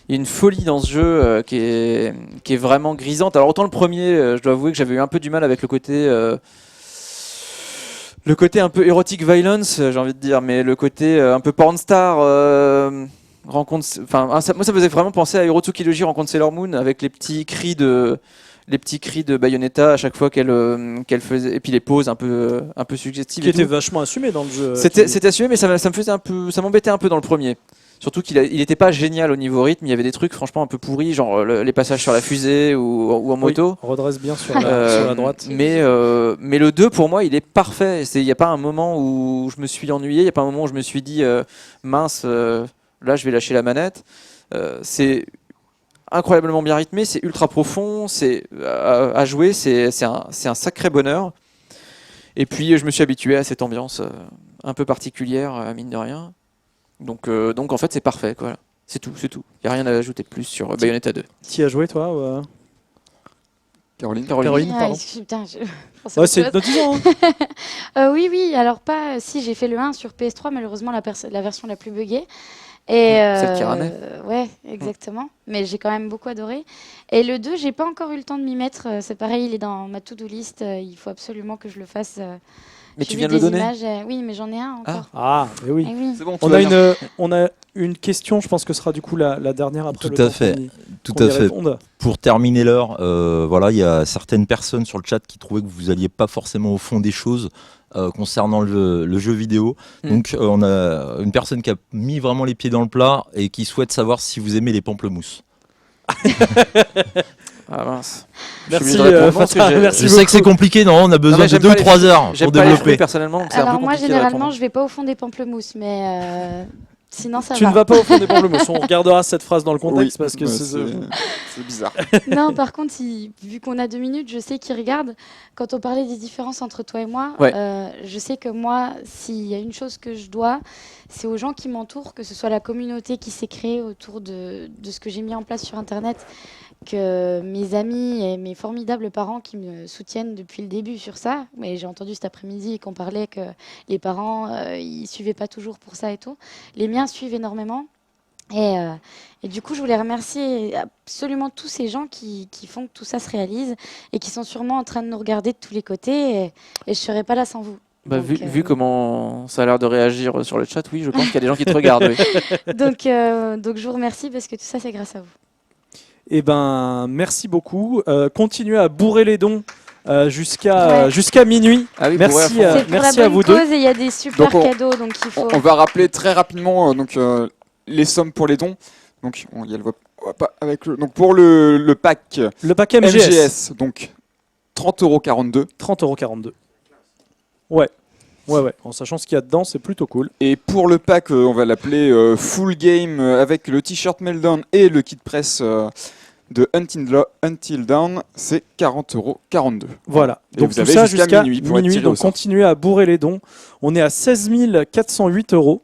Speaker 7: il y a une folie dans ce jeu qui est vraiment grisante. Alors autant le premier, je dois avouer que j'avais eu un peu du mal avec le côté un peu erotic violence, j'ai envie de dire, mais le côté un peu porn star rencontre, moi ça me faisait vraiment penser à Hirotsuki Logi rencontre Sailor Moon avec les petits cris de Bayonetta à chaque fois qu'elle faisait, et puis les pauses un peu suggestives.
Speaker 6: Qui
Speaker 7: et
Speaker 6: était
Speaker 7: tout.
Speaker 6: vachement assumé dans le jeu.
Speaker 7: C'était assumé, mais ça me faisait ça m'embêtait un peu dans le premier. Surtout qu'il n'était pas génial au niveau rythme, il y avait des trucs franchement un peu pourris, genre les passages sur la fusée ou en moto.
Speaker 6: Oui, redresse bien sur la droite.
Speaker 7: Mais le 2 pour moi il est parfait. Il n'y a pas un moment où je me suis ennuyé, il n'y a pas un moment où je me suis dit mince, là je vais lâcher la manette. C'est incroyablement bien rythmé, c'est ultra profond, c'est à jouer, c'est un sacré bonheur. Et puis je me suis habitué à cette ambiance un peu particulière, mine de rien. Donc en fait c'est parfait, quoi. C'est tout. Il n'y a rien à ajouter de plus sur Bayonetta 2.
Speaker 6: Qui a joué toi
Speaker 4: Caroline.
Speaker 6: Caroline, pardon.
Speaker 5: Putain, je pensais
Speaker 6: Ouais,
Speaker 5: à
Speaker 6: c'est
Speaker 5: autre chose.
Speaker 6: notre disant. Hein.
Speaker 5: Oui, alors pas. Si, j'ai fait le 1 sur PS3, malheureusement la version la plus buggée. Et
Speaker 7: Celle qui ramait.
Speaker 5: ouais, exactement. Mais j'ai quand même beaucoup adoré. Et le 2, j'ai pas encore eu le temps de m'y mettre. C'est pareil, il est dans ma to-do list. Il faut absolument que je le fasse.
Speaker 7: Mais
Speaker 5: J'ai
Speaker 7: tu
Speaker 5: vu
Speaker 7: viens de le
Speaker 5: des
Speaker 7: donner
Speaker 5: images, oui, mais j'en ai un encore.
Speaker 6: Ah, mais oui.
Speaker 5: Eh oui.
Speaker 4: C'est bon,
Speaker 6: On a une question, je pense que ce sera du coup la dernière après
Speaker 10: Tout
Speaker 6: le
Speaker 10: à
Speaker 6: temps
Speaker 10: fait.
Speaker 6: qu'on y-
Speaker 10: Tout
Speaker 6: qu'on
Speaker 10: à
Speaker 6: y
Speaker 10: fait.
Speaker 6: réponde.
Speaker 10: Pour terminer l'heure, voilà, il y a certaines personnes sur le chat qui trouvaient que vous alliez pas forcément au fond des choses concernant le jeu vidéo. Donc on a une personne qui a mis vraiment les pieds dans le plat et qui souhaite savoir si vous aimez les pamplemousses.
Speaker 7: Ah mince.
Speaker 6: Merci,
Speaker 7: Je suis obligé de répondre parce que
Speaker 6: Fata,
Speaker 7: j'ai-
Speaker 6: merci
Speaker 10: Je sais que c'est
Speaker 6: beaucoup.
Speaker 10: compliqué, non? On a besoin de
Speaker 7: j'aime pas
Speaker 10: 2-3 heures
Speaker 7: J'aime
Speaker 10: pour
Speaker 7: pas les fruits
Speaker 10: développer.
Speaker 7: personnellement, donc c'est un peu
Speaker 5: Alors moi,
Speaker 7: compliqué de
Speaker 5: généralement,
Speaker 7: répondre.
Speaker 5: je vais pas au fond des pamplemousses, mais sinon ça
Speaker 6: Tu
Speaker 5: va.
Speaker 6: ne vas pas au fond des pamplemousses. On regardera cette phrase dans le contexte parce que
Speaker 4: Ouais, c'est bizarre.
Speaker 5: Non, par contre, vu qu'on a 2 minutes, je sais qu'ils regardent. Quand on parlait des différences entre toi et moi,
Speaker 7: Ouais.
Speaker 5: je sais que moi, s'il y a une chose que je dois, c'est aux gens qui m'entourent, que ce soit la communauté qui s'est créée autour de ce que j'ai mis en place sur Internet, que mes amis et mes formidables parents qui me soutiennent depuis le début sur ça. Mais j'ai entendu cet après-midi qu'on parlait que les parents, ils suivaient pas toujours pour ça et tout. Les miens suivent énormément. Et du coup, je voulais remercier absolument tous ces gens qui font que tout ça se réalise et qui sont sûrement en train de nous regarder de tous les côtés. Et je ne serais pas là sans vous.
Speaker 7: Bah,
Speaker 5: Donc,
Speaker 7: vu comment ça a l'air de réagir sur le chat, oui, je pense qu'il y a des gens qui te regardent. Oui.
Speaker 5: donc je vous remercie parce que tout ça, c'est grâce à vous.
Speaker 6: Eh ben, merci beaucoup. Continuez à bourrer les dons jusqu'à minuit.
Speaker 7: Ah oui,
Speaker 6: Merci,
Speaker 7: bourré à fond.
Speaker 5: C'est pour
Speaker 6: merci
Speaker 5: la
Speaker 6: à
Speaker 5: bonne
Speaker 6: vous deux.
Speaker 5: cause et il y a des super
Speaker 4: Donc,
Speaker 5: cadeaux. Donc il faut...
Speaker 4: On va rappeler très rapidement les sommes pour les dons. Donc il y a le avec donc pour le pack
Speaker 6: Le pack MGS,
Speaker 4: MGS, donc 30,42 €.
Speaker 6: 30,42 €. Ouais. En sachant ce qu'il y a dedans, c'est plutôt cool.
Speaker 4: Et pour le pack, on va l'appeler Full Game avec le t-shirt Meltdown et le kit presse de Until Dawn, c'est 40,42 €.
Speaker 6: Voilà.
Speaker 4: Et
Speaker 6: Donc
Speaker 4: vous
Speaker 6: tout
Speaker 4: avez
Speaker 6: ça
Speaker 4: jusqu'à
Speaker 6: jusqu'à
Speaker 4: minuit
Speaker 6: minuit.
Speaker 4: pour être tiré au
Speaker 6: Donc
Speaker 4: sort.
Speaker 6: continuez à bourrer les dons. On est à 16 408 €.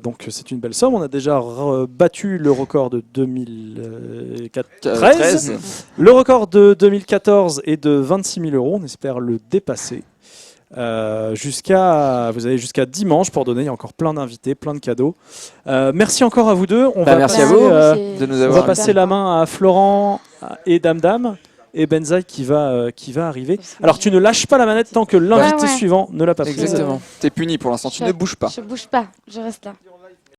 Speaker 6: Donc c'est une belle somme. On a déjà battu le record de 2013. Le record de 2014 est de 26 000 €. On espère le dépasser. Vous avez jusqu'à dimanche pour donner. Il y a encore plein d'invités, plein de cadeaux. Merci encore à vous deux. On va
Speaker 7: merci à
Speaker 6: passer,
Speaker 7: vous
Speaker 5: c'est-
Speaker 7: de nous
Speaker 6: on
Speaker 7: avoir
Speaker 6: va passer la main à Florent et Damdam et Benzaï qui va arriver. Alors tu ne lâches pas la manette tant que l'invité
Speaker 5: Ouais.
Speaker 6: suivant ne l'a pas prise.
Speaker 7: Exactement.
Speaker 4: T'es puni pour l'instant, tu ne bouges pas.
Speaker 5: Je bouge pas, je reste là.